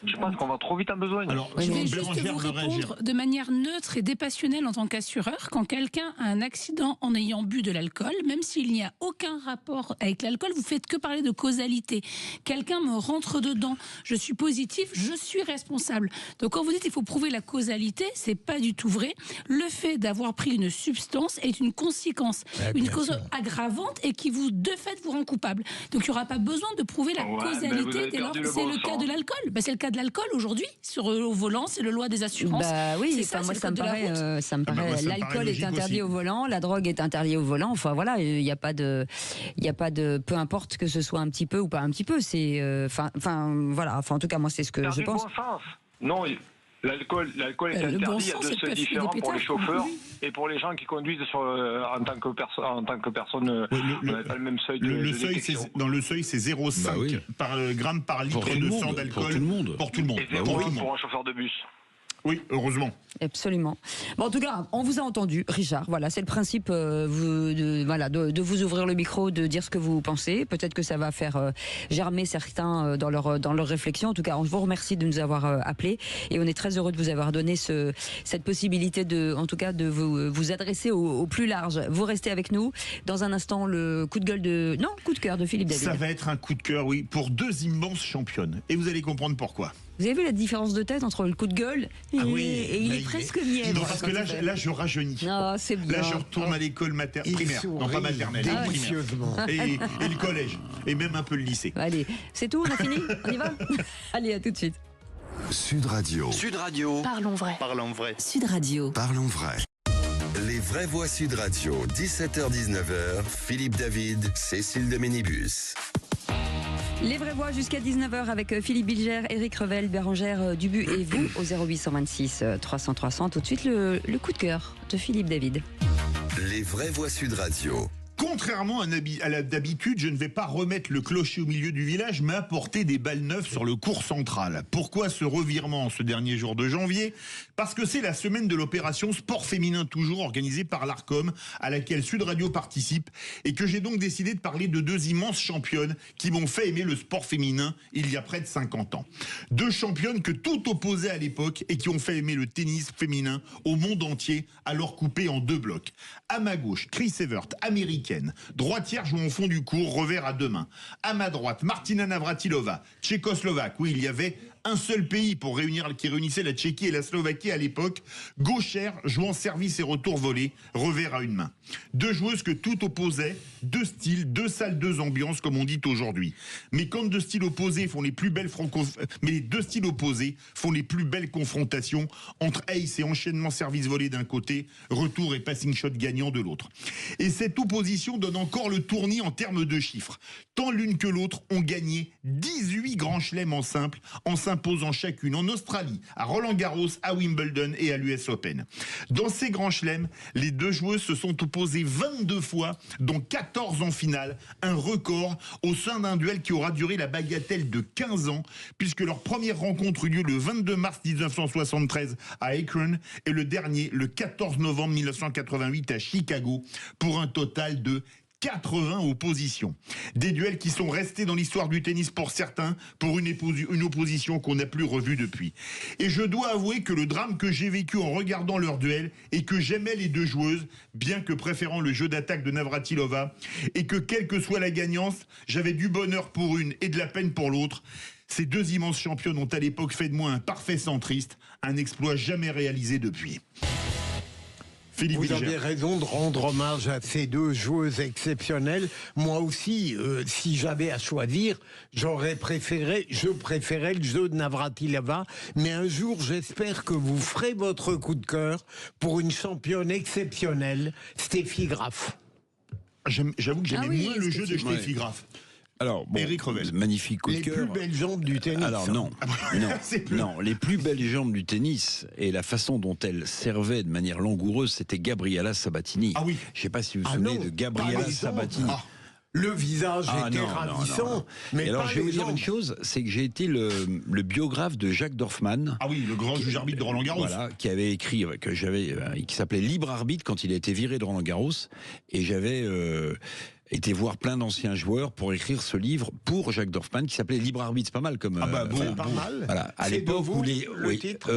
[SPEAKER 22] Je pense qu'on va trop vite en besogne.
[SPEAKER 6] Alors, je vais juste vous répondre de manière neutre et dépassionnelle en tant qu'assureur. Quand quelqu'un a un accident en ayant bu de l'alcool, même s'il n'y a aucun rapport avec l'alcool, vous faites que parler de causalité. Quelqu'un me rentre dedans, je suis positif, je suis responsable. Donc quand vous dites qu'il faut prouver la causalité, c'est pas du tout vrai. Le fait d'avoir pris une substance est une conséquence, une cause aggravante et qui vous, de fait, vous rend coupable. Donc il n'y aura pas besoin de prouver la causalité. C'est le cas de l'alcool. C'est le cas de l'alcool aujourd'hui au volant. C'est le loi des assurances.
[SPEAKER 2] Bah oui, moi ça me paraît. L'alcool est interdit au volant, la drogue est interdite au volant. Enfin voilà, il n'y a pas de, peu importe que ce soit un petit peu ou pas un petit peu. C'est, voilà. Enfin en tout cas moi c'est ce que je pense.
[SPEAKER 22] Bon sens. Non. L'alcool est interdit, il y a deux seuils différents pour les chauffeurs et pour les gens qui conduisent en tant que personne, on n'a pas le même seuil de détection.
[SPEAKER 3] Dans le seuil, c'est 0,5 par gramme par litre de sang d'alcool. Pour tout le monde.
[SPEAKER 22] Et 0,1 pour un chauffeur de bus.
[SPEAKER 3] Oui, heureusement.
[SPEAKER 2] Absolument. Bon, en tout cas, on vous a entendu, Richard. Voilà, c'est le principe de vous ouvrir le micro, de dire ce que vous pensez. Peut-être que ça va faire germer certains dans leur réflexion. En tout cas, on vous remercie de nous avoir appelés et on est très heureux de vous avoir donné cette possibilité de vous adresser au plus large. Vous restez avec nous. Dans un instant, le coup de cœur de Philippe David.
[SPEAKER 3] Ça va être un coup de cœur, oui, pour deux immenses championnes. Et vous allez comprendre pourquoi.
[SPEAKER 2] Vous avez vu la différence de tête entre le coup de gueule et il est presque mièvre.
[SPEAKER 3] Non, parce que là, je rajeunis.
[SPEAKER 2] Non, c'est bien.
[SPEAKER 3] Là, je retourne à l'école primaire. Non, pas maternelle. Primaire. Et le collège. Et même un peu le lycée.
[SPEAKER 2] Allez, c'est tout, on a fini. On y va. Allez, à tout de suite.
[SPEAKER 1] Sud Radio.
[SPEAKER 16] Parlons vrai.
[SPEAKER 8] Sud Radio.
[SPEAKER 1] Parlons vrai. Les vraies voix Sud Radio. 17h-19h. Philippe David, Cécile de Ménibus.
[SPEAKER 2] Les vraies voix jusqu'à 19h avec Philippe Bilger, Éric Revel, Bérangère Dubu et vous au 0826 300 300. Tout de suite le coup de cœur de Philippe David.
[SPEAKER 1] Les vraies voix Sud Radio.
[SPEAKER 3] Contrairement à d'habitude, je ne vais pas remettre le clocher au milieu du village, mais apporter des balles neuves sur le cours central. Pourquoi ce revirement ce dernier jour de janvier ? Parce que c'est la semaine de l'opération Sport Féminin Toujours, organisée par l'ARCOM, à laquelle Sud Radio participe, et que j'ai donc décidé de parler de deux immenses championnes qui m'ont fait aimer le sport féminin il y a près de 50 ans. Deux championnes que tout opposait à l'époque et qui ont fait aimer le tennis féminin au monde entier, alors coupé en deux blocs. À ma gauche, Chris Evert, américaine, droitière jouant au fond du court, revers à deux mains. À ma droite, Martina Navratilova, tchécoslovaque. Oui, il y avait un seul pays qui réunissait la Tchéquie et la Slovaquie à l'époque, gauchère, jouant service et retour volé, revers à une main. Deux joueuses que tout opposait, deux styles, deux salles, deux ambiances, comme on dit aujourd'hui. Mais quand deux styles opposés font les plus belles mais les deux styles opposés font les plus belles confrontations entre ace et enchaînement service volé d'un côté, retour et passing shot gagnant de l'autre. Et cette opposition donne encore le tournis en termes de chiffres. Tant l'une que l'autre ont gagné 18 grands chelems en simple, en s'imposant chacune en Australie, à Roland-Garros, à Wimbledon et à l'US Open. Dans ces grands chelems, les deux joueuses se sont opposées 22 fois, dont 14 en finale, un record au sein d'un duel qui aura duré la bagatelle de 15 ans, puisque leur première rencontre eut lieu le 22 mars 1973 à Akron et le dernier le 14 novembre 1988 à Chicago, pour un total de 80 oppositions. Des duels qui sont restés dans l'histoire du tennis pour certains, pour une opposition qu'on n'a plus revue depuis. Et je dois avouer que le drame que j'ai vécu en regardant leur duel est que j'aimais les deux joueuses, bien que préférant le jeu d'attaque de Navratilova, et que quelle que soit la gagnance, j'avais du bonheur pour une et de la peine pour l'autre. Ces deux immenses championnes ont à l'époque fait de moi un parfait centriste, un exploit jamais réalisé depuis.
[SPEAKER 4] Vous avez raison de rendre hommage à ces deux joueuses exceptionnelles. Moi aussi, si j'avais à choisir, je préférais le jeu de Navratilova. Mais un jour, j'espère que vous ferez votre coup de cœur pour une championne exceptionnelle, Steffi Graf.
[SPEAKER 3] J'avoue que j'aimais moins le jeu de Steffi Graf.
[SPEAKER 5] Alors, bon,
[SPEAKER 3] Eric Revel.
[SPEAKER 5] Magnifique coup de cœur.
[SPEAKER 4] Les plus belles jambes du tennis.
[SPEAKER 5] Alors non, les plus belles jambes du tennis et la façon dont elle servait de manière langoureuse, c'était Gabriela Sabatini.
[SPEAKER 3] Ah oui.
[SPEAKER 5] Je ne sais pas si vous vous souvenez de Gabriela Sabatini.
[SPEAKER 4] Le visage était ravissant.
[SPEAKER 5] Non.
[SPEAKER 4] Mais
[SPEAKER 5] alors, je vais vous dire une chose, c'est que j'ai été le biographe de Jacques Dorfman.
[SPEAKER 3] Ah oui, le grand juge arbitre de Roland Garros.
[SPEAKER 5] Voilà, qui avait écrit, qui s'appelait Libre Arbitre quand il a été viré de Roland Garros. Et j'avais été voir plein d'anciens joueurs pour écrire ce livre pour Jacques Dorfman qui s'appelait Libre Arbitre. C'est pas mal comme.
[SPEAKER 4] Pas mal.
[SPEAKER 5] Voilà, à l'époque où le titre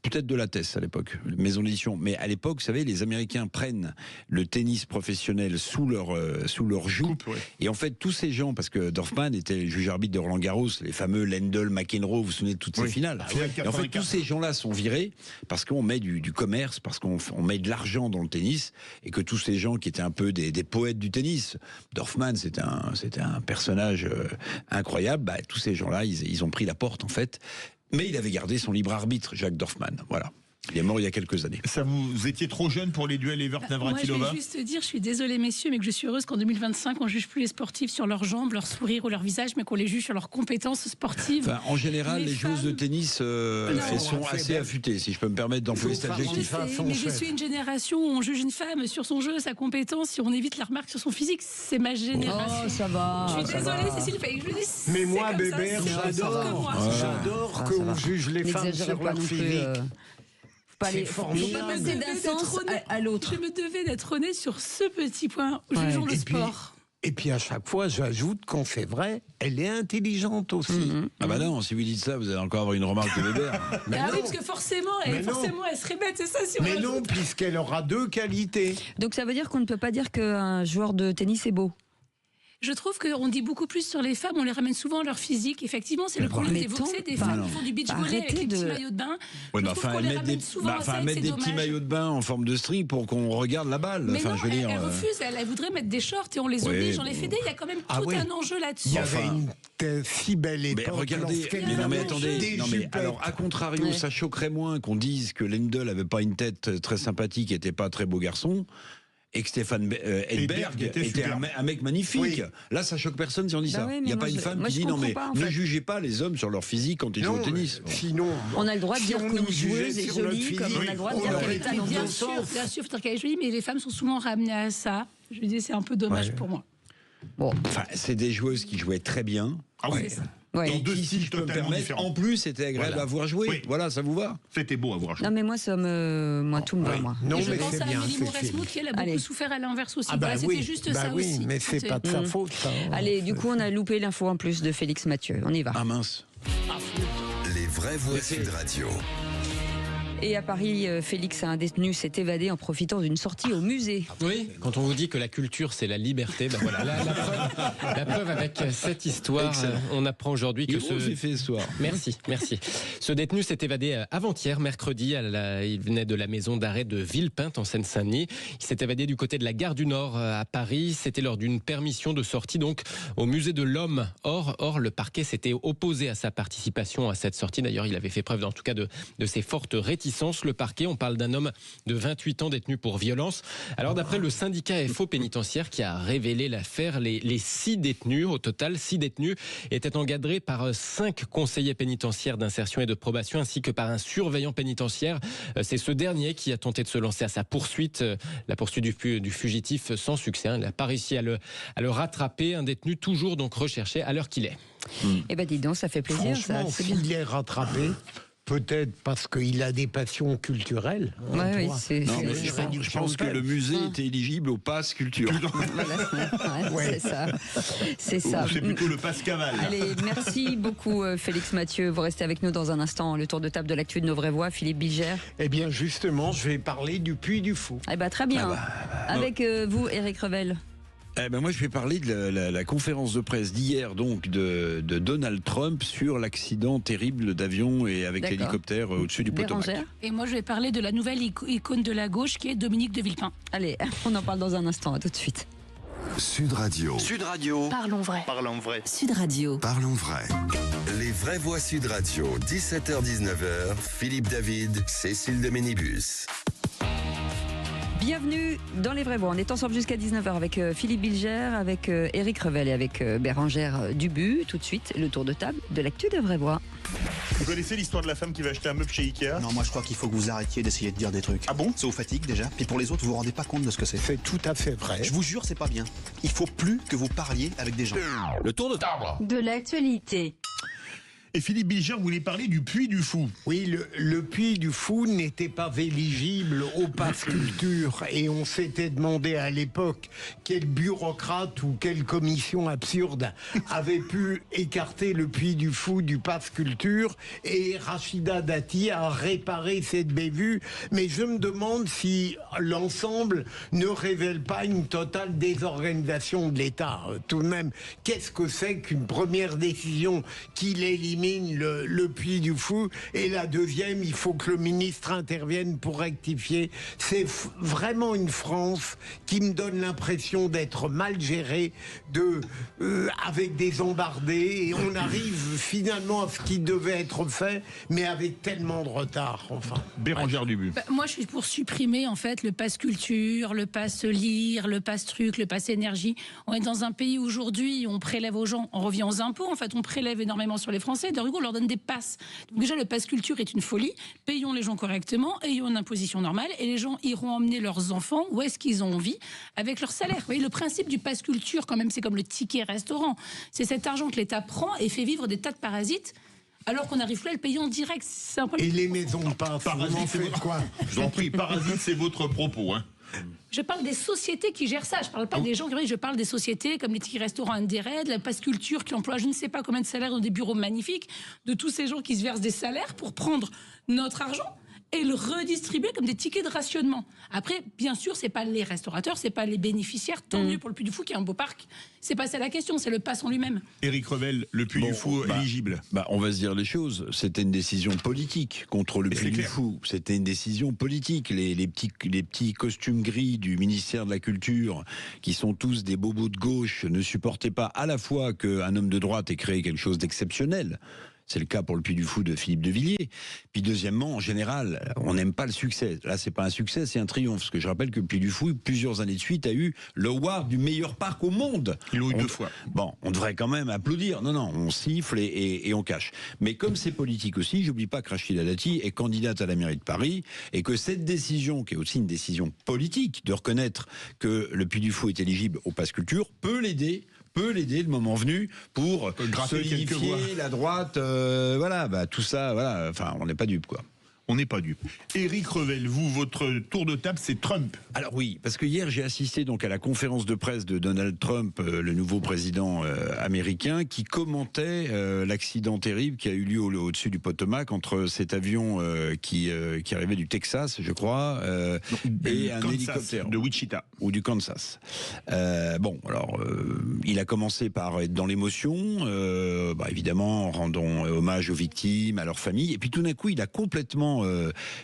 [SPEAKER 5] peut-être de la Thèse à l'époque, maison d'édition. Mais à l'époque, vous savez, les Américains prennent le tennis professionnel sous leur joug. Et en fait, tous ces gens, parce que Dorfman était le juge arbitre de Roland Garros, les fameux Lendl, McEnroe, vous vous souvenez de toutes ces finales. Et en fait, tous ces gens-là sont virés parce qu'on met du commerce, parce qu'on met de l'argent dans le tennis, et que tous ces gens qui étaient un peu des poètes du tennis. Dorfman, c'était un personnage incroyable. Bah, tous ces gens-là, ils ont pris la porte en fait. Mais il avait gardé son libre arbitre, Jacques Dorfman. Voilà. Il est mort il y a quelques années.
[SPEAKER 3] Vous étiez trop jeune pour les duels Evert-Navratilova?
[SPEAKER 6] Moi, je vais juste dire, je suis désolée messieurs, mais que je suis heureuse qu'en 2025, on ne juge plus les sportifs sur leurs jambes, leur sourire ou leur visage, mais qu'on les juge sur leurs compétences sportives.
[SPEAKER 5] Enfin, en général, les joueuses de tennis elles sont assez affûtées, si je peux me permettre d'employer cet adjectif.
[SPEAKER 6] Mais je suis une génération où on juge une femme sur son jeu, sa compétence, si on évite la remarque sur son physique. C'est ma génération.
[SPEAKER 2] Oh, ça va.
[SPEAKER 6] Je suis désolée, Cécile.
[SPEAKER 4] Mais moi, Bébert, j'adore qu'on juge les femmes sur leur physique.
[SPEAKER 2] C'est formidable. D'un sens à l'autre.
[SPEAKER 6] Je me devais d'être honnête sur ce petit point. Jugeons le sport.
[SPEAKER 4] Et puis à chaque fois, j'ajoute quand c'est vrai, elle est intelligente aussi.
[SPEAKER 5] Ah bah non, si vous dites ça, vous allez encore avoir une remarque de Weber.
[SPEAKER 6] Oui, parce que forcément, elle serait bête, c'est ça. Si
[SPEAKER 4] mais non, puisqu'elle aura deux qualités.
[SPEAKER 2] Donc ça veut dire qu'on ne peut pas dire qu'un joueur de tennis est beau.
[SPEAKER 6] Je trouve qu'on dit beaucoup plus sur les femmes, on les ramène souvent à leur physique. Effectivement, c'est le problème des femmes qui font du beach volley avec les petits maillots de bain.
[SPEAKER 5] Oui, mais enfin, mettre des petits maillots de bain en forme de string pour qu'on regarde la balle.
[SPEAKER 6] Mais non, elle refuse, elle voudrait mettre des shorts et on les oblige, on les fait. Il y a quand même tout un enjeu là-dessus.
[SPEAKER 4] Il y avait une si belle époque.
[SPEAKER 5] Mais regardez, mais attendez, alors à contrario, ça choquerait moins qu'on dise que Lendl avait pas une tête très sympathique, était pas très beau garçon. Et que Stéphane Edberg était un mec magnifique. Oui. Là, ça choque personne si on dit ça. Il n'y a pas une femme qui dit non, mais ne jugez pas les hommes sur leur physique quand ils jouent au tennis.
[SPEAKER 4] Sinon,
[SPEAKER 2] on a le droit de dire qu'une joueuse est jolie, comme on a le droit de dire qu'elle est talentueuse.
[SPEAKER 6] Bien sûr, faut dire qu'elle est jolie, mais les femmes sont souvent ramenées à ça. Je dis, c'est un peu dommage pour moi.
[SPEAKER 5] Bon, enfin, c'est des joueuses qui jouaient très bien.
[SPEAKER 3] Ah oui.
[SPEAKER 5] Et qui, si je peux me permettre, en plus, c'était agréable à voir jouer. Oui. Voilà, ça vous va?
[SPEAKER 3] C'était beau à voir jouer.
[SPEAKER 2] Non, mais moi, tout me va, moi.
[SPEAKER 6] Non, mais c'est bien. Je pense à Amélie Mauresmo, qui elle a beaucoup souffert à l'inverse aussi. C'était juste ça aussi.
[SPEAKER 4] Mais c'est pas de sa faute, ça.
[SPEAKER 2] Allez, du coup, on a loupé l'info en plus de Félix Mathieu. On y va.
[SPEAKER 5] Ah mince.
[SPEAKER 1] Les vraies voix Sud Radio.
[SPEAKER 2] Et à Paris, Félix, un détenu s'est évadé en profitant d'une sortie au musée.
[SPEAKER 9] Oui, quand on vous dit que la culture, c'est la liberté, ben voilà, la preuve avec cette histoire. On apprend aujourd'hui que
[SPEAKER 5] j'ai fait ce soir.
[SPEAKER 9] Merci. Ce détenu s'est évadé avant-hier, mercredi. Il venait de la maison d'arrêt de Villepinte, en Seine-Saint-Denis. Il s'est évadé du côté de la gare du Nord à Paris. C'était lors d'une permission de sortie donc au musée de l'Homme. Or, le parquet s'était opposé à sa participation à cette sortie. D'ailleurs, il avait fait preuve, en tout cas, de ses fortes réticences. Le parquet, on parle d'un homme de 28 ans détenu pour violence. Alors d'après le syndicat FO pénitentiaire qui a révélé l'affaire, les 6 détenus, au total 6 détenus, étaient encadrés par 5 conseillers pénitentiaires d'insertion et de probation ainsi que par un surveillant pénitentiaire. C'est ce dernier qui a tenté de se lancer à sa poursuite, la poursuite du fugitif sans succès. Il n'a pas réussi à le rattraper, un détenu toujours donc recherché à l'heure qu'il est.
[SPEAKER 2] Eh ben dis donc, ça fait plaisir.
[SPEAKER 4] Franchement, s'il est rattrapé, peut-être parce qu'il a des passions culturelles.
[SPEAKER 5] Je pense que le musée était éligible au pass culture.
[SPEAKER 2] C'est ça.
[SPEAKER 3] C'est plutôt le pass cavale.
[SPEAKER 2] Allez, merci beaucoup Félix Mathieu. Vous restez avec nous dans un instant. Le tour de table de l'actu de nos vraies voix. Philippe Bilger.
[SPEAKER 4] Eh bien justement, je vais parler du Puy du Fou.
[SPEAKER 2] Eh bien très bien. Avec vous, Eric Revel.
[SPEAKER 5] Moi, je vais parler de la conférence de presse d'hier, donc de Donald Trump sur l'accident terrible d'avion et avec l'hélicoptère au-dessus du Potomac.
[SPEAKER 6] Et moi, je vais parler de la nouvelle icône de la gauche qui est Dominique de Villepin.
[SPEAKER 2] Allez, on en parle dans un instant. À tout de suite.
[SPEAKER 1] Sud Radio.
[SPEAKER 6] Parlons vrai.
[SPEAKER 8] Sud Radio.
[SPEAKER 1] Parlons vrai. Les vraies voix Sud Radio. 17h-19h. Philippe David, Cécile de Ménibus.
[SPEAKER 2] Bienvenue dans Les Vrais Voix. On est ensemble jusqu'à 19h avec Philippe Bilger, avec Éric Revel et avec Bérengère Dubu. Tout de suite, le tour de table de l'actu des Vrais Voix.
[SPEAKER 3] Vous connaissez l'histoire de la femme qui va acheter un meuble chez Ikea?
[SPEAKER 10] Non, moi je crois qu'il faut que vous arrêtiez d'essayer de dire des trucs.
[SPEAKER 3] Ah bon?
[SPEAKER 10] Ça vous fatigue déjà. Puis pour les autres, vous vous rendez pas compte de ce que c'est.
[SPEAKER 4] C'est tout à fait vrai.
[SPEAKER 10] Je vous jure, c'est pas bien. Il faut plus que vous parliez avec des gens.
[SPEAKER 5] Le tour de table
[SPEAKER 21] De l'actualité.
[SPEAKER 3] Et Philippe Bilger voulait parler du Puy du Fou.
[SPEAKER 4] Oui, le Puy du Fou n'était pas éligible au pass culture et on s'était demandé à l'époque quel bureaucrate ou quelle commission absurde avait pu écarter le Puy du Fou du pass culture, et Rachida Dati a réparé cette bévue. Mais je me demande si l'ensemble ne révèle pas une totale désorganisation de l'État. Tout de même, qu'est-ce que c'est qu'une première décision qu'il élimine le Puy du Fou, et la deuxième, il faut que le ministre intervienne pour rectifier. C'est vraiment une France qui me donne l'impression d'être mal gérée, avec des embardés, et on arrive finalement à ce qui devait être fait, mais avec tellement de retard. Enfin,
[SPEAKER 3] Bérengère Dubu.
[SPEAKER 6] Moi, je suis pour supprimer en fait le pass culture, le pass lire, le pass truc, le pass énergie. On est dans un pays aujourd'hui où on prélève aux gens, on revient aux impôts. En fait, on prélève énormément sur les Français. De rigueur, on leur donne des passes. Donc déjà, le pass culture est une folie. Payons les gens correctement, ayons une imposition normale, et les gens iront emmener leurs enfants où est-ce qu'ils ont envie avec leur salaire. Vous voyez, le principe du pass culture, quand même, c'est comme le ticket restaurant. C'est cet argent que l'État prend et fait vivre des tas de parasites, alors qu'on n'arrive plus à le payer en direct. C'est un peu...
[SPEAKER 4] Et les maisons de passe,
[SPEAKER 3] Parasite, c'est quoi? Je vous en prie, parasite, c'est votre propos, hein.
[SPEAKER 6] Je parle des sociétés qui gèrent ça. Je parle pas des gens qui... Je parle des sociétés comme les tickets restaurants Indered, la Passe Culture qui emploie je ne sais pas combien de salaires dans des bureaux magnifiques, de tous ces gens qui se versent des salaires pour prendre notre argent et le redistribuer comme des tickets de rationnement. Après, bien sûr, c'est pas les restaurateurs, c'est pas les bénéficiaires. Tant mieux pour le Puy du Fou qui a un beau parc. C'est pas ça la question, c'est le pass en lui-même.
[SPEAKER 3] Éric Revel, le Puy du Fou éligible.
[SPEAKER 5] On va se dire les choses. C'était une décision politique contre le Puy du Fou. C'était une décision politique. Les petits costumes gris du ministère de la Culture, qui sont tous des bobos de gauche, ne supportaient pas à la fois qu'un homme de droite ait créé quelque chose d'exceptionnel. C'est le cas pour le Puy du Fou de Philippe de Villiers. Puis deuxièmement, en général, on n'aime pas le succès. Là, c'est pas un succès, c'est un triomphe. Parce que je rappelle que le Puy du Fou, plusieurs années de suite, a eu l'award du meilleur parc au monde.
[SPEAKER 3] Il l'a eu 2 fois.
[SPEAKER 5] Bon, on devrait quand même applaudir. Non, on siffle et on cache. Mais comme c'est politique aussi, j'oublie pas que Rachida Dati est candidate à la mairie de Paris, et que cette décision, qui est aussi une décision politique, de reconnaître que le Puy du Fou est éligible au pass culture, peut l'aider le moment venu pour solidifier la droite, tout ça, voilà. Enfin, on n'est pas dupes, quoi.
[SPEAKER 3] On n'est pas dupes. Éric Revel, vous, votre tour de table, c'est Trump.
[SPEAKER 5] Alors oui, parce que hier, j'ai assisté donc à la conférence de presse de Donald Trump, le nouveau président américain, qui commentait l'accident terrible qui a eu lieu au-dessus du Potomac entre cet avion qui arrivait du Texas, je crois, et un hélicoptère
[SPEAKER 3] de Wichita
[SPEAKER 5] ou du Kansas. Il a commencé par être dans l'émotion, évidemment, en rendant hommage aux victimes, à leurs familles, et puis tout d'un coup, il a complètement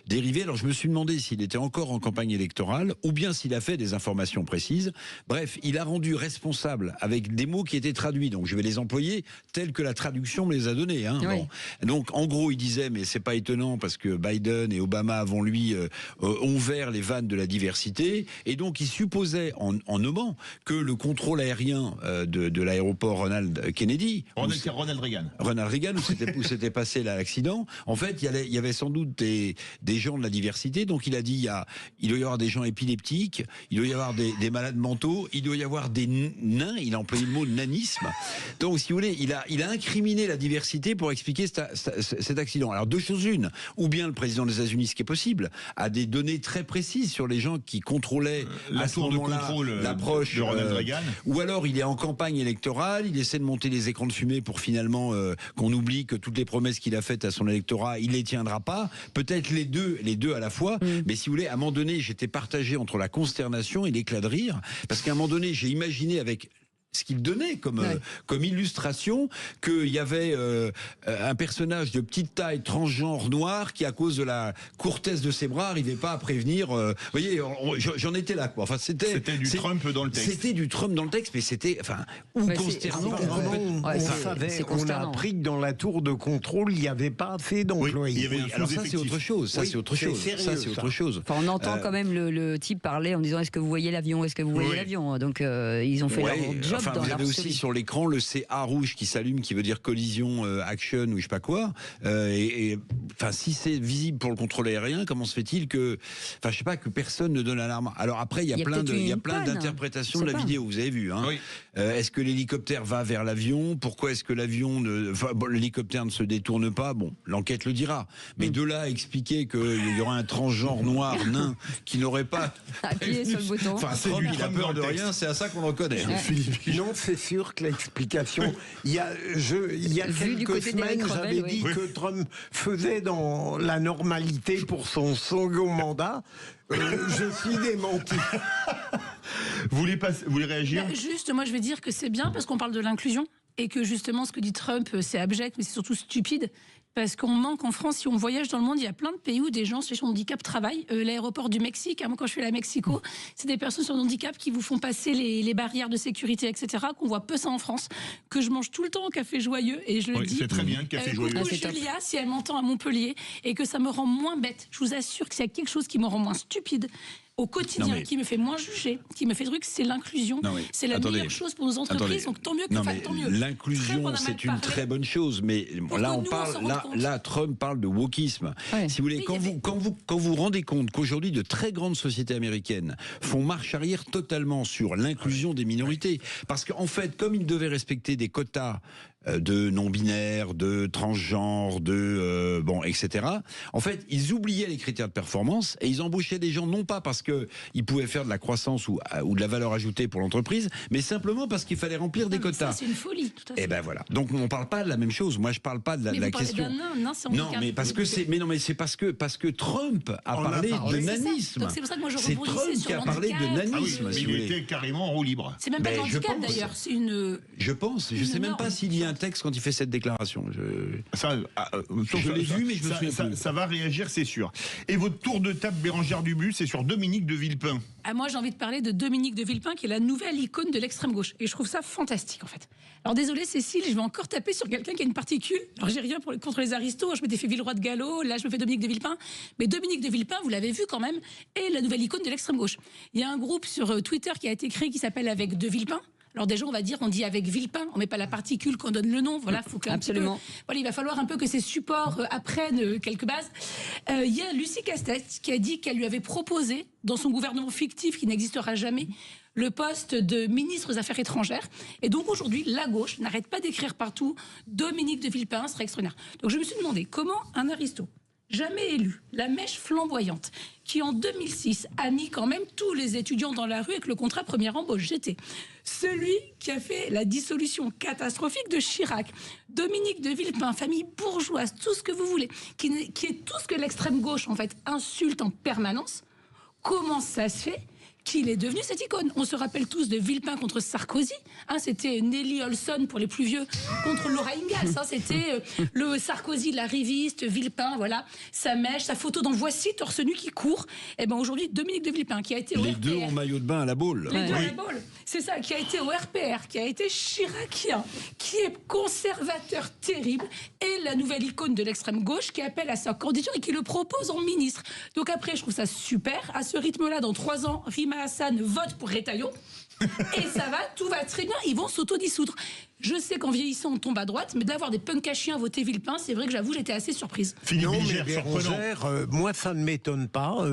[SPEAKER 5] dérivé. Alors je me suis demandé s'il était encore en campagne électorale ou bien s'il a fait des informations précises. Bref, il a rendu responsable avec des mots qui étaient traduits. Donc je vais les employer tels que la traduction me les a donnés. Hein.
[SPEAKER 2] Oui.
[SPEAKER 5] Bon. Donc en gros, il disait, mais c'est pas étonnant parce que Biden et Obama avant lui ont ouvert les vannes de la diversité, et donc il supposait en nommant que le contrôle aérien de l'aéroport Ronald Kennedy,
[SPEAKER 3] Ronald
[SPEAKER 5] Reagan, où s'était passé l'accident, en fait, il y avait sans doute des gens de la diversité. Donc il a dit, il doit y avoir des gens épileptiques, il doit y avoir des malades mentaux, il doit y avoir des nains, il a employé le mot nanisme. Donc si vous voulez, il a incriminé la diversité pour expliquer cet accident. Alors deux choses l'une, ou bien le président des États-Unis, ce qui est possible, a des données très précises sur les gens qui contrôlaient
[SPEAKER 3] la tour de contrôle
[SPEAKER 5] l'approche
[SPEAKER 3] de Ronald Reagan,
[SPEAKER 5] ou alors il est en campagne électorale, il essaie de monter les écrans de fumée pour finalement qu'on oublie que toutes les promesses qu'il a faites à son électorat, il les tiendra pas. Peut-être les deux à la fois, mais si vous voulez, à un moment donné, j'étais partagé entre la consternation et l'éclat de rire, parce qu'à un moment donné, j'ai imaginé avec donnait comme illustration, qu'il y avait un personnage de petite taille, transgenre, noir, qui à cause de la courtesse de ses bras n'arrivait pas à prévenir. Vous voyez, j'en étais là, quoi. Enfin, c'était
[SPEAKER 3] du Trump dans le texte.
[SPEAKER 5] C'était du Trump dans le texte, mais c'était consternant.
[SPEAKER 4] On a appris que dans la tour de contrôle, il n'y avait pas assez d'employés.
[SPEAKER 5] Alors ça, c'est autre chose. Ça, c'est autre chose. Ça, c'est autre chose.
[SPEAKER 2] Enfin, on entend quand même le type parler en disant est-ce que vous voyez l'avion, est-ce que vous voyez l'avion. Donc ils ont fait leur job.
[SPEAKER 5] Enfin, vous avez aussi sur l'écran le CA rouge qui s'allume, qui veut dire collision, action ou je sais pas quoi. Enfin, si c'est visible pour le contrôle aérien, comment se fait-il que, enfin, je sais pas, que personne ne donne l'alarme. Alors après, il y a plein d'interprétations de la vidéo. Vous avez vu, hein. Est-ce que l'hélicoptère va vers l'avion? Pourquoi est-ce que l'hélicoptère ne se détourne pas? Bon, l'enquête le dira. Mais de là à expliquer qu'il y aura un transgenre noir nain qui n'aurait pas
[SPEAKER 2] appuyé sur le bouton.
[SPEAKER 5] Enfin, Trump, il a peur de rien, c'est à ça qu'on le reconnaît.
[SPEAKER 4] Non, c'est sûr que l'explication. Il y a quelques semaines, j'avais dit que Trump faisait dans la normalité pour son second mandat. Je suis démenti.
[SPEAKER 3] Vous voulez réagir?
[SPEAKER 6] Juste, moi je vais dire que c'est bien parce qu'on parle de l'inclusion et que justement ce que dit Trump c'est abject mais c'est surtout stupide. Parce qu'on manque en France, si on voyage dans le monde, il y a plein de pays où des gens en situation de handicap travaillent. L'aéroport du Mexique, moi quand je suis allée à Mexico, c'est des personnes sur handicap qui vous font passer les barrières de sécurité, etc. Qu'on voit peu ça en France, que je mange tout le temps au café joyeux et je le dis.
[SPEAKER 3] C'est très bien le café joyeux.
[SPEAKER 6] Coucou Julia, si elle m'entend à Montpellier, et que ça me rend moins bête. Je vous assure que s'il y a quelque chose qui me rend moins stupide au quotidien, qui me fait moins juger, qui me fait truc, c'est l'inclusion. C'est la meilleure chose pour nos entreprises, donc tant mieux que tant mieux.
[SPEAKER 5] L'inclusion, c'est une très bonne chose, mais là on parle, là Trump parle de wokisme. Si vous voulez, quand vous rendez compte qu'aujourd'hui de très grandes sociétés américaines font marche arrière totalement sur l'inclusion des minorités, parce qu'en fait, comme ils devaient respecter des quotas de non-binaires, de transgenres, etc. En fait, ils oubliaient les critères de performance et ils embauchaient des gens non pas parce qu'ils pouvaient faire de la croissance ou de la valeur ajoutée pour l'entreprise, mais simplement parce qu'il fallait remplir des quotas.
[SPEAKER 6] Ça, c'est une folie, tout à fait.
[SPEAKER 5] Et ben voilà. Donc on ne parle pas de la même chose. Moi, je parle pas de la question. Non, mais parce que c'est parce que Trump a parlé de nanisme.
[SPEAKER 6] Donc c'est pour ça que moi je
[SPEAKER 5] c'est Trump qui a parlé de nanisme.
[SPEAKER 3] Il était carrément en roue libre.
[SPEAKER 6] C'est même pas de handicap d'ailleurs. C'est une.
[SPEAKER 5] Je pense. Je sais même pas s'il y a un texte quand il fait cette déclaration. Je l'ai vu, mais je me souviens plus.
[SPEAKER 3] Ça va réagir, c'est sûr. Et votre tour de table, Bérangère Dubus, c'est sur Dominique de Villepin.
[SPEAKER 6] Moi, j'ai envie de parler de Dominique de Villepin, qui est la nouvelle icône de l'extrême gauche. Et je trouve ça fantastique, en fait. Alors, désolé, Cécile, je vais encore taper sur quelqu'un qui a une particule. Alors, j'ai rien contre les aristos. Je m'étais fait Villeroy de Gallo. Là, je me fais Dominique de Villepin. Mais Dominique de Villepin, vous l'avez vu quand même, est la nouvelle icône de l'extrême gauche. Il y a un groupe sur Twitter qui a été créé qui s'appelle Avec de Villepin. Alors déjà, on dit avec Villepin, on met pas la particule, qu'on donne le nom. Voilà, faut
[SPEAKER 2] absolument.
[SPEAKER 6] Voilà, il va falloir un peu que ces supports apprennent quelques bases. Il y a Lucie Castex qui a dit qu'elle lui avait proposé, dans son gouvernement fictif qui n'existera jamais, le poste de ministre des Affaires étrangères. Et donc aujourd'hui, la gauche n'arrête pas d'écrire partout Dominique de Villepin serait extraordinaire. Donc je me suis demandé comment un aristo jamais élu, la mèche flamboyante, qui en 2006 a mis quand même tous les étudiants dans la rue avec le contrat première embauche. J'étais celui qui a fait la dissolution catastrophique de Chirac. Dominique de Villepin, famille bourgeoise, tout ce que vous voulez, qui est tout ce que l'extrême gauche en fait insulte en permanence. Comment ça se fait qu'il est devenu cette icône? On se rappelle tous de Villepin contre Sarkozy. C'était Nelly Olson pour les plus vieux contre Laura Ingalls. C'était le Sarkozy, la riviste, Villepin, voilà, sa mèche, sa photo dans Voici, torse nu qui court. Et ben aujourd'hui, Dominique de Villepin, qui a été au
[SPEAKER 5] les
[SPEAKER 6] RPR.
[SPEAKER 5] Deux en maillot de bain à la Baule.
[SPEAKER 6] Les deux à la Baule. C'est ça, qui a été au RPR, qui a été chiracien, qui est conservateur terrible, et la nouvelle icône de l'extrême gauche qui appelle à sa candidature et qui le propose en ministre. Donc après, je trouve ça super. À ce rythme-là, dans 3 ans, Rima Hassan vote pour Retailleau. Et ça va, tout va très bien, ils vont s'autodissoudre. Je sais qu'en vieillissant, on tombe à droite, mais d'avoir des punks à chiens voter Villepin, c'est vrai que j'avoue, j'étais assez surprise.
[SPEAKER 4] Non, mais Bérangère, moi, ça ne m'étonne pas.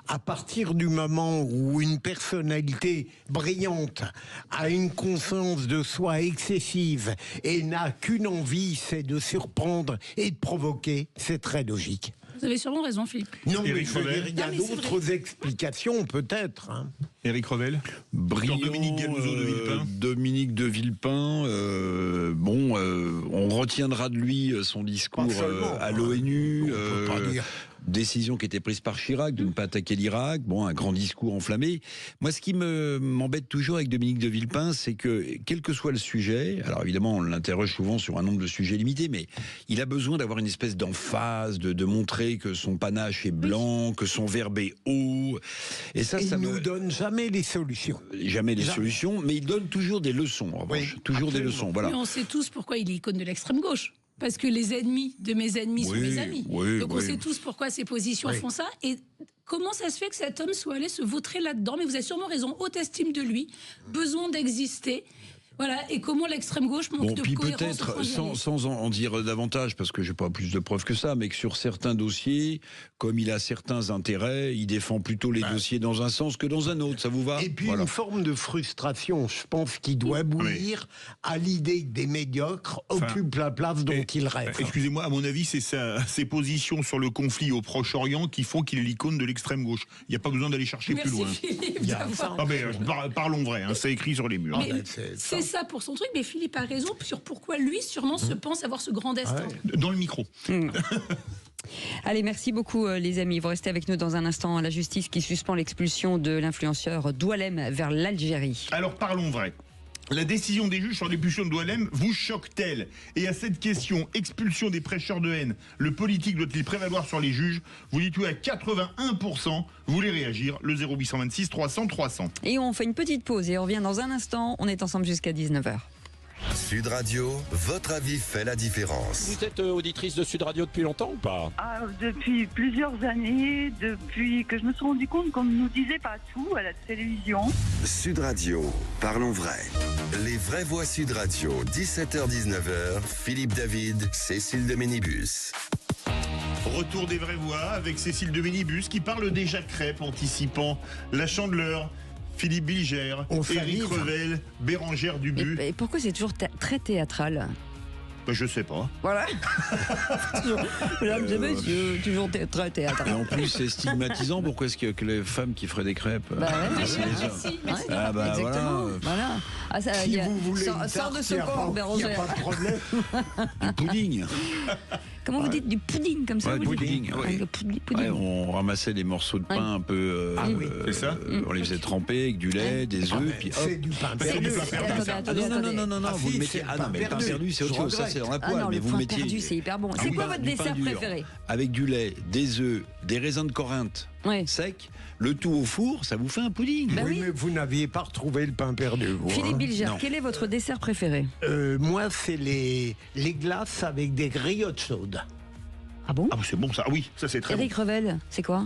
[SPEAKER 4] À partir du moment où une personnalité brillante a une conscience de soi excessive et n'a qu'une envie, c'est de surprendre et de provoquer, c'est très logique.
[SPEAKER 6] Vous avez sûrement raison, Philippe.
[SPEAKER 4] Non, mais il y a d'autres explications, peut-être.
[SPEAKER 3] Éric Revel,
[SPEAKER 5] brillant, Dominique de Villepin. On retiendra de lui son discours à l'ONU. décision qui était prise par Chirac de ne pas attaquer l'Irak. Bon, un grand discours enflammé. Moi, ce qui m'embête toujours avec Dominique de Villepin, c'est que, quel que soit le sujet, alors évidemment, on l'interroge souvent sur un nombre de sujets limité, mais il a besoin d'avoir une espèce d'emphase, de montrer que son panache est blanc, que son verbe est haut. Et ça
[SPEAKER 4] nous donne jamais les solutions.
[SPEAKER 5] Jamais les solutions, mais il donne toujours des leçons, en revanche. Toujours
[SPEAKER 6] absolument.
[SPEAKER 5] Des leçons, voilà.
[SPEAKER 6] Mais on sait tous pourquoi il est icône de l'extrême gauche. Parce que les ennemis de mes ennemis sont mes amis. Donc on sait tous pourquoi ces positions font ça. Et comment ça se fait que cet homme soit allé se vautrer là-dedans? Mais vous avez sûrement raison, haute estime de lui, besoin d'exister. Voilà, et comment l'extrême gauche manque de cohérence.
[SPEAKER 5] Peut-être, sans en dire davantage, parce que j'ai pas plus de preuves que ça, mais que sur certains dossiers, comme il a certains intérêts, il défend plutôt les dossiers dans un sens que dans un autre. Ça vous va?
[SPEAKER 4] Et puis une forme de frustration, je pense, qui doit bouillir à l'idée que des médiocres occupent la place dont il rêve.
[SPEAKER 3] Excusez-moi, à mon avis, c'est ses positions sur le conflit au Proche-Orient qui font qu'il est l'icône de l'extrême gauche. Il n'y a pas besoin d'aller chercher plus loin. Parlons vrai, hein, c'est écrit sur les murs.
[SPEAKER 6] C'est ça pour son truc, mais Philippe a raison sur pourquoi lui sûrement se pense avoir ce grand destin.
[SPEAKER 3] Dans le micro.
[SPEAKER 2] Allez, merci beaucoup les amis. Vous restez avec nous dans un instant. La justice qui suspend l'expulsion de l'influenceur Doualem vers l'Algérie.
[SPEAKER 3] Alors parlons vrai. La décision des juges sur l'expulsion de Doualem vous choque-t-elle? Et à cette question, expulsion des prêcheurs de haine, le politique doit-il prévaloir sur les juges? Vous dites oui à 81%. Vous voulez réagir? Le 0826 300 300.
[SPEAKER 2] Et on fait une petite pause et on revient dans un instant. On est ensemble jusqu'à 19h.
[SPEAKER 1] Sud Radio, votre avis fait la différence.
[SPEAKER 9] Vous êtes auditrice de Sud Radio depuis longtemps ou pas?
[SPEAKER 21] Depuis plusieurs années, depuis que je me suis rendu compte qu'on ne nous disait pas tout à la télévision.
[SPEAKER 1] Sud Radio, parlons vrai. Les vraies voix Sud Radio, 17h-19h, Philippe David, Cécile de Ménibus.
[SPEAKER 3] Retour des vraies voix avec Cécile de Ménibus qui parle déjà crêpes, anticipant la Chandeleur, Philippe Bilger, Éric Revel, Bérangère Dubu.
[SPEAKER 2] Et pourquoi c'est toujours très théâtral?
[SPEAKER 3] Je sais pas.
[SPEAKER 2] Voilà. Mesdames et messieurs, toujours très théâtral.
[SPEAKER 5] Et en plus, c'est stigmatisant. Pourquoi est-ce qu'il y a que les femmes qui feraient des crêpes?
[SPEAKER 2] Merci. Exactement. Voilà.
[SPEAKER 4] Si vous voulez
[SPEAKER 2] sors de ce corps, Bérangère.
[SPEAKER 4] Il n'y a pas de problème.
[SPEAKER 5] Du pudding.
[SPEAKER 2] Comment vous dites? Du pudding comme ça?
[SPEAKER 5] Du pudding. On ramassait des morceaux de pain un peu.
[SPEAKER 3] C'est ça.
[SPEAKER 5] On les faisait tremper avec du lait, des œufs.
[SPEAKER 4] C'est du pain perdu.
[SPEAKER 5] Non, vous le mettez. Ah non, mais le pain perdu, c'est autre chose. Ça, c'est dans la poêle. Mais vous mettiez.
[SPEAKER 2] Perdu, c'est hyper bon. C'est quoi votre dessert préféré?
[SPEAKER 5] Avec du lait, des œufs, des raisins de Corinthe secs, le tout au four, ça vous fait un pudding.
[SPEAKER 4] Oui, mais vous n'aviez pas retrouvé le pain perdu.
[SPEAKER 2] Philippe Bilger, quel est votre dessert préféré?
[SPEAKER 4] Moi, c'est les glaces avec des griottes chaudes.
[SPEAKER 2] Ah bon?
[SPEAKER 3] Ah, c'est bon ça. Oui, ça c'est très bon.
[SPEAKER 2] Éric Revel, c'est quoi?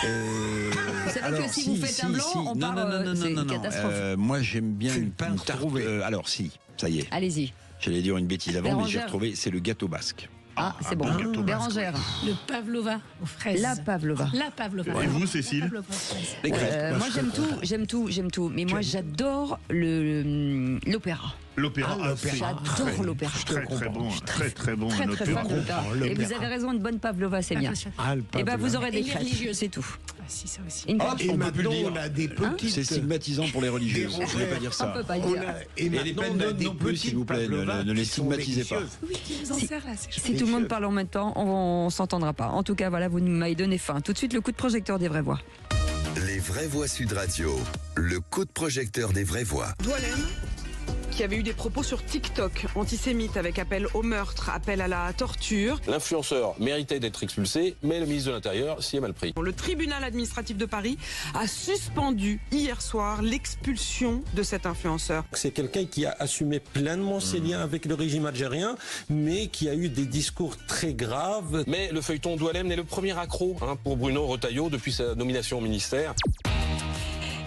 [SPEAKER 2] Vous savez que si vous faites un blanc, on part. C'est une catastrophe.
[SPEAKER 5] Moi, j'aime bien une tarte. Alors, ça y est.
[SPEAKER 2] Allez-y.
[SPEAKER 5] J'allais dire une bêtise avant, mais j'ai retrouvé, c'est le gâteau basque.
[SPEAKER 2] Ah, c'est bon. Bérangère.
[SPEAKER 6] Le pavlova aux fraises.
[SPEAKER 2] La pavlova.
[SPEAKER 3] Et vous, Cécile?
[SPEAKER 2] Moi, j'aime tout. Mais moi, j'adore l'opéra.
[SPEAKER 3] L'opéra,
[SPEAKER 2] j'adore l'opéra.
[SPEAKER 3] Très bon.
[SPEAKER 2] Très fan de l'opéra. Et vous avez raison, une bonne pavlova, c'est bien. Et ben vous aurez des crêpes, c'est tout.
[SPEAKER 6] Si, ça aussi.
[SPEAKER 4] Et maintenant, on a des petites.
[SPEAKER 5] C'est stigmatisant pour les religieuses. Je ne vais pas dire ça.
[SPEAKER 2] On peut pas dire.
[SPEAKER 5] Et les pendones non plus, s'il vous plaît, ne les stigmatisez pas.
[SPEAKER 6] Oui, qui vous en sert là, c'est
[SPEAKER 2] si tout le monde parle en même temps, on s'entendra pas. En tout cas, voilà, vous m'avez donné faim. Tout de suite, le coup de projecteur des vraies voix.
[SPEAKER 1] Les vraies voix Sud Radio, le coup de projecteur des vraies voix.
[SPEAKER 11] Doualem, qui avait eu des propos sur TikTok antisémites avec appel au meurtre, appel à la torture.
[SPEAKER 12] L'influenceur méritait d'être expulsé, mais le ministre de l'Intérieur s'y est mal pris.
[SPEAKER 11] Le tribunal administratif de Paris a suspendu hier soir l'expulsion de cet influenceur.
[SPEAKER 12] C'est quelqu'un qui a assumé pleinement ses liens avec le régime algérien, mais qui a eu des discours très graves. Mais le feuilleton Doualem n'est le premier accroc pour Bruno Retailleau depuis sa nomination au ministère.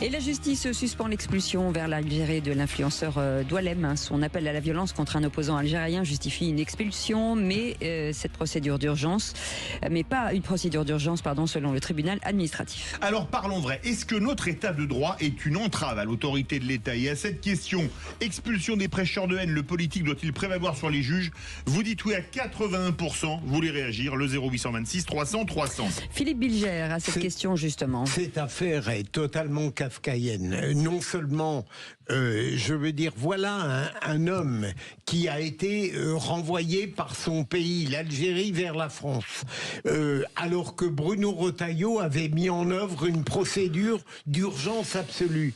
[SPEAKER 2] Et la justice suspend l'expulsion vers l'Algérie de l'influenceur Doualem. Son appel à la violence contre un opposant algérien justifie une expulsion, mais cette procédure d'urgence, mais pas une procédure d'urgence, selon le tribunal administratif.
[SPEAKER 3] Alors parlons vrai. Est-ce que notre état de droit est une entrave à l'autorité de l'État? Et à cette question, expulsion des prêcheurs de haine, le politique doit-il prévaloir sur les juges? Vous dites oui à 81%. Vous voulez réagir? Le 0826 300 300.
[SPEAKER 2] Philippe Bilger à cette question justement.
[SPEAKER 4] Cette affaire est totalement kafkaïenne. Non seulement, je veux dire, voilà un homme qui a été renvoyé par son pays, l'Algérie, vers la France, alors que Bruno Retailleau avait mis en œuvre une procédure d'urgence absolue.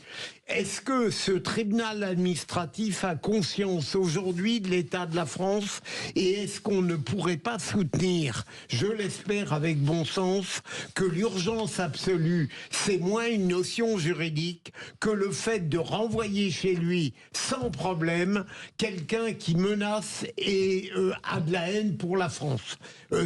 [SPEAKER 4] Est-ce que ce tribunal administratif a conscience aujourd'hui de l'état de la France et est-ce qu'on ne pourrait pas soutenir, je l'espère avec bon sens, que l'urgence absolue, c'est moins une notion juridique que le fait de renvoyer chez lui sans problème quelqu'un qui menace et a de la haine pour la France.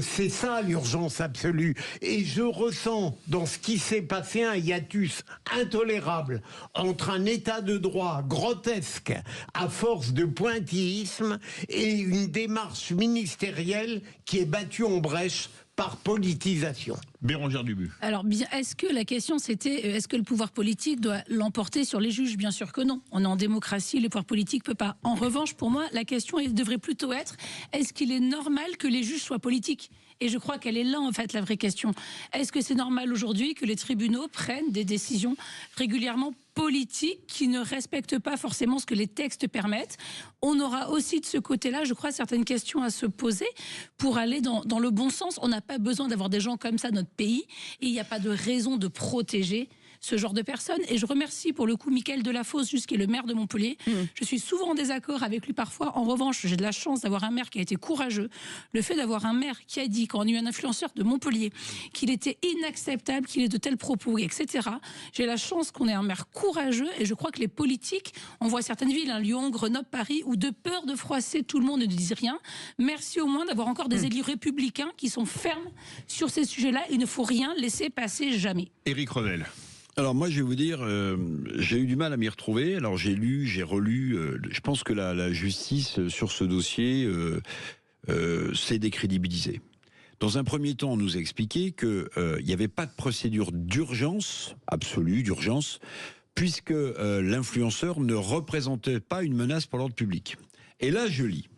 [SPEAKER 4] C'est ça l'urgence absolue. Et je ressens dans ce qui s'est passé un hiatus intolérable entre un état de droit grotesque à force de pointillisme et une démarche ministérielle qui est battue en brèche par politisation.
[SPEAKER 3] Bérengère Dubu.
[SPEAKER 6] Alors, bien, est-ce que la question c'était, est-ce que le pouvoir politique doit l'emporter sur les juges? Bien sûr que non. On est en démocratie, le pouvoir politique ne peut pas. En revanche, pour moi, la question devrait plutôt être, est-ce qu'il est normal que les juges soient politiques? Et je crois qu'elle est là, en fait, la vraie question. Est-ce que c'est normal aujourd'hui que les tribunaux prennent des décisions régulièrement politiques qui ne respectent pas forcément ce que les textes permettent? On aura aussi de ce côté-là, je crois, certaines questions à se poser pour aller dans le bon sens. On n'a pas besoin d'avoir des gens comme ça dans notre pays et il n'y a pas de raison de protéger ce genre de personnes. Et je remercie pour le coup Mickaël Delafosse, qui est le maire de Montpellier. Je suis souvent en désaccord avec lui parfois. En revanche, j'ai de la chance d'avoir un maire qui a été courageux. Le fait d'avoir un maire qui a dit, quand on a eu un influenceur de Montpellier, qu'il était inacceptable qu'il ait de tels propos, etc. J'ai la chance qu'on ait un maire courageux et je crois que les politiques, on voit certaines villes, Lyon, Grenoble, Paris, où de peur de froisser, tout le monde ne dit rien. Merci au moins d'avoir encore des élus républicains qui sont fermes sur ces sujets-là. Il ne faut rien laisser passer jamais.
[SPEAKER 3] Éric Revel.
[SPEAKER 5] Alors moi je vais vous dire, j'ai eu du mal à m'y retrouver. Alors j'ai lu, j'ai relu. Je pense que la justice sur ce dossier s'est décrédibilisée. Dans un premier temps, on nous a expliqué qu'il n'y avait pas de procédure d'urgence, absolue d'urgence, puisque l'influenceur ne représentait pas une menace pour l'ordre public. Et là je lis.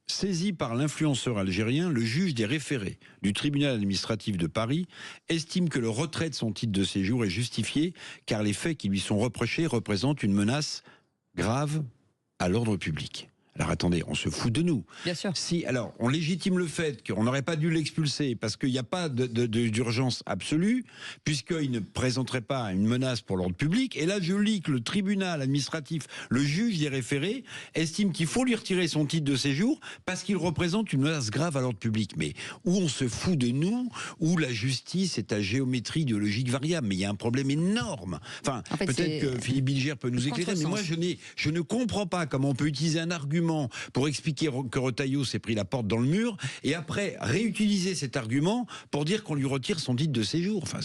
[SPEAKER 5] Saisi par l'influenceur algérien, le juge des référés du tribunal administratif de Paris estime que le retrait de son titre de séjour est justifié car les faits qui lui sont reprochés représentent une menace grave à l'ordre public. Alors attendez, on se fout de nous.
[SPEAKER 2] Bien sûr.
[SPEAKER 5] Si, alors, on légitime le fait qu'on n'aurait pas dû l'expulser parce qu'il n'y a pas d'urgence absolue, puisqu'il ne présenterait pas une menace pour l'ordre public. Et là, je lis que le tribunal administratif, le juge des référés, estime qu'il faut lui retirer son titre de séjour parce qu'il représente une menace grave à l'ordre public. Mais où on se fout de nous, où la justice est à géométrie idéologique variable. Mais il y a un problème énorme. Enfin, en fait, peut-être que Philippe Bilger peut nous éclairer, mais moi, je ne comprends pas comment on peut utiliser un argument pour expliquer que Retailleau s'est pris la porte dans le mur et après réutiliser cet argument pour dire qu'on lui retire son titre de séjour. Enfin,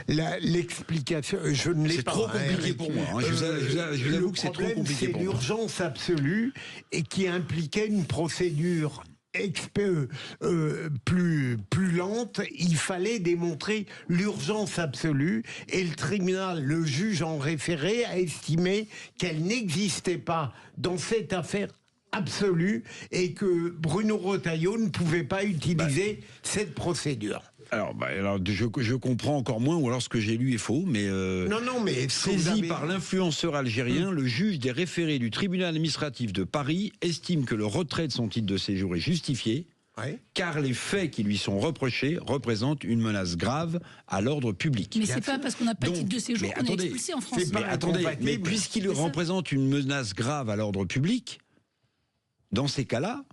[SPEAKER 4] l'explication, je ne l'ai pas.
[SPEAKER 5] C'est trop compliqué pour moi. Hein. Je vous avoue que c'est trop compliqué pour moi.
[SPEAKER 4] C'est l'urgence absolue et qui impliquait une procédure plus lente. Il fallait démontrer l'urgence absolue et le tribunal, le juge en référé, a estimé qu'elle n'existait pas dans cette affaire absolue et que Bruno Retailleau ne pouvait pas utiliser cette procédure.
[SPEAKER 5] Alors, je comprends encore moins, ou alors ce que j'ai lu est faux, mais,
[SPEAKER 4] mais
[SPEAKER 5] saisi par l'influenceur algérien, le juge des référés du tribunal administratif de Paris estime que le retrait de son titre de séjour est justifié, car les faits qui lui sont reprochés représentent une menace grave à l'ordre public.
[SPEAKER 6] Mais c'est pas parce qu'on n'a pas de titre de séjour qu'on est expulsé en France.
[SPEAKER 5] Mais puisqu'il représente une menace grave à l'ordre public, dans ces cas-là,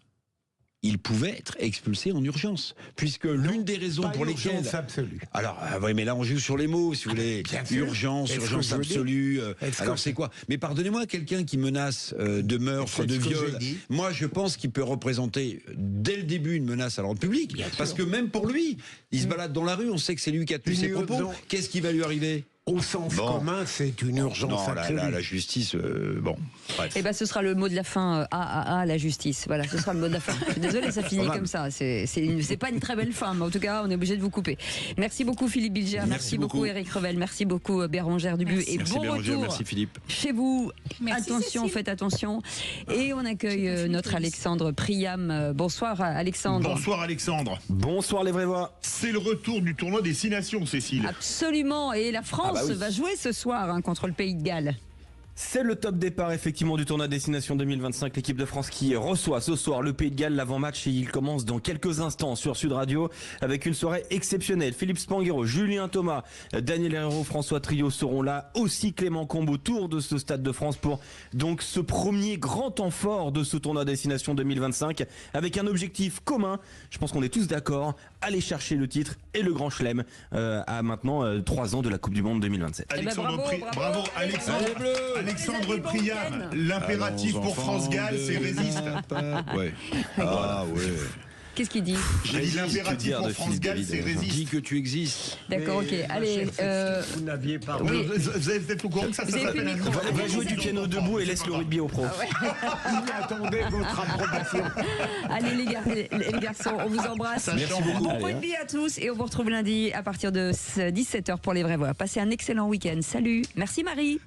[SPEAKER 5] il pouvait être expulsé en urgence, puisque l'une des raisons pour lesquelles...
[SPEAKER 4] Urgence absolue.
[SPEAKER 5] Alors, oui, mais là on joue sur les mots, si vous voulez. Urgence absolue. Alors c'est quoi? Mais pardonnez-moi, quelqu'un qui menace de meurtre, de viol, moi je pense qu'il peut représenter dès le début une menace à l'ordre public, parce que même pour lui, il se balade dans la rue, on sait que c'est lui qui a tenu ses propos. Qu'est-ce qui va lui arriver?
[SPEAKER 4] Au sens commun, c'est une urgence absolue.
[SPEAKER 5] La justice, bref.
[SPEAKER 2] Eh ben, ce sera le mot de la fin à la justice. Voilà, ce sera le mot de la fin. Je suis désolée, ça finit comme ça. C'est pas une très belle fin, mais en tout cas, on est obligé de vous couper. Merci beaucoup Philippe Bilger, merci beaucoup Éric Revel, merci beaucoup Bérengère Dubu et bon retour.
[SPEAKER 5] Merci Philippe.
[SPEAKER 2] Chez vous,
[SPEAKER 6] merci
[SPEAKER 2] attention,
[SPEAKER 6] Cécile.
[SPEAKER 2] Faites attention. Et on accueille notre Alexandre Priam. Bonsoir Alexandre.
[SPEAKER 3] Bonsoir Alexandre.
[SPEAKER 13] Bonsoir les vrais voix.
[SPEAKER 3] C'est le retour du tournoi des 6 nations, Cécile.
[SPEAKER 2] Absolument, et la France France va jouer ce soir contre le Pays de Galles.
[SPEAKER 13] C'est le top départ effectivement du tournoi Destination 2025. L'équipe de France qui reçoit ce soir le Pays de Galles. L'avant-match, il commence dans quelques instants sur Sud Radio avec une soirée exceptionnelle. Philippe Spanghero, Julien Thomas, Daniel Herrero, François Trio seront là. Aussi Clément Combe autour de ce Stade de France pour donc ce premier grand temps fort de ce tournoi Destination 2025 avec un objectif commun. Je pense qu'on est tous d'accord. Aller chercher le titre et le Grand Chelem à maintenant 3 ans de la Coupe du Monde 2027.
[SPEAKER 3] Bravo Alexandre Priam, l'impératif pour France-Galles, c'est résiste.
[SPEAKER 5] Ouais. Ah ouais.
[SPEAKER 2] Qu'est-ce qu'il dit?
[SPEAKER 3] J'ai dit l'impératif pour France-Galles, c'est résiste.
[SPEAKER 5] Dis que tu existes.
[SPEAKER 2] D'accord, ok. Allez.
[SPEAKER 4] Vous n'aviez pas.
[SPEAKER 3] Oui. Vous êtes au courant que ça s'appelle un
[SPEAKER 13] Va jouer du piano debout et laisse le rugby au pro.
[SPEAKER 4] Attendez votre approbation.
[SPEAKER 2] Allez les garçons, on vous embrasse.
[SPEAKER 13] Merci beaucoup.
[SPEAKER 2] Bon rugby à tous et on vous retrouve lundi à partir de 17h pour les vraies voix. Passez un excellent week-end. Salut. Merci Marie.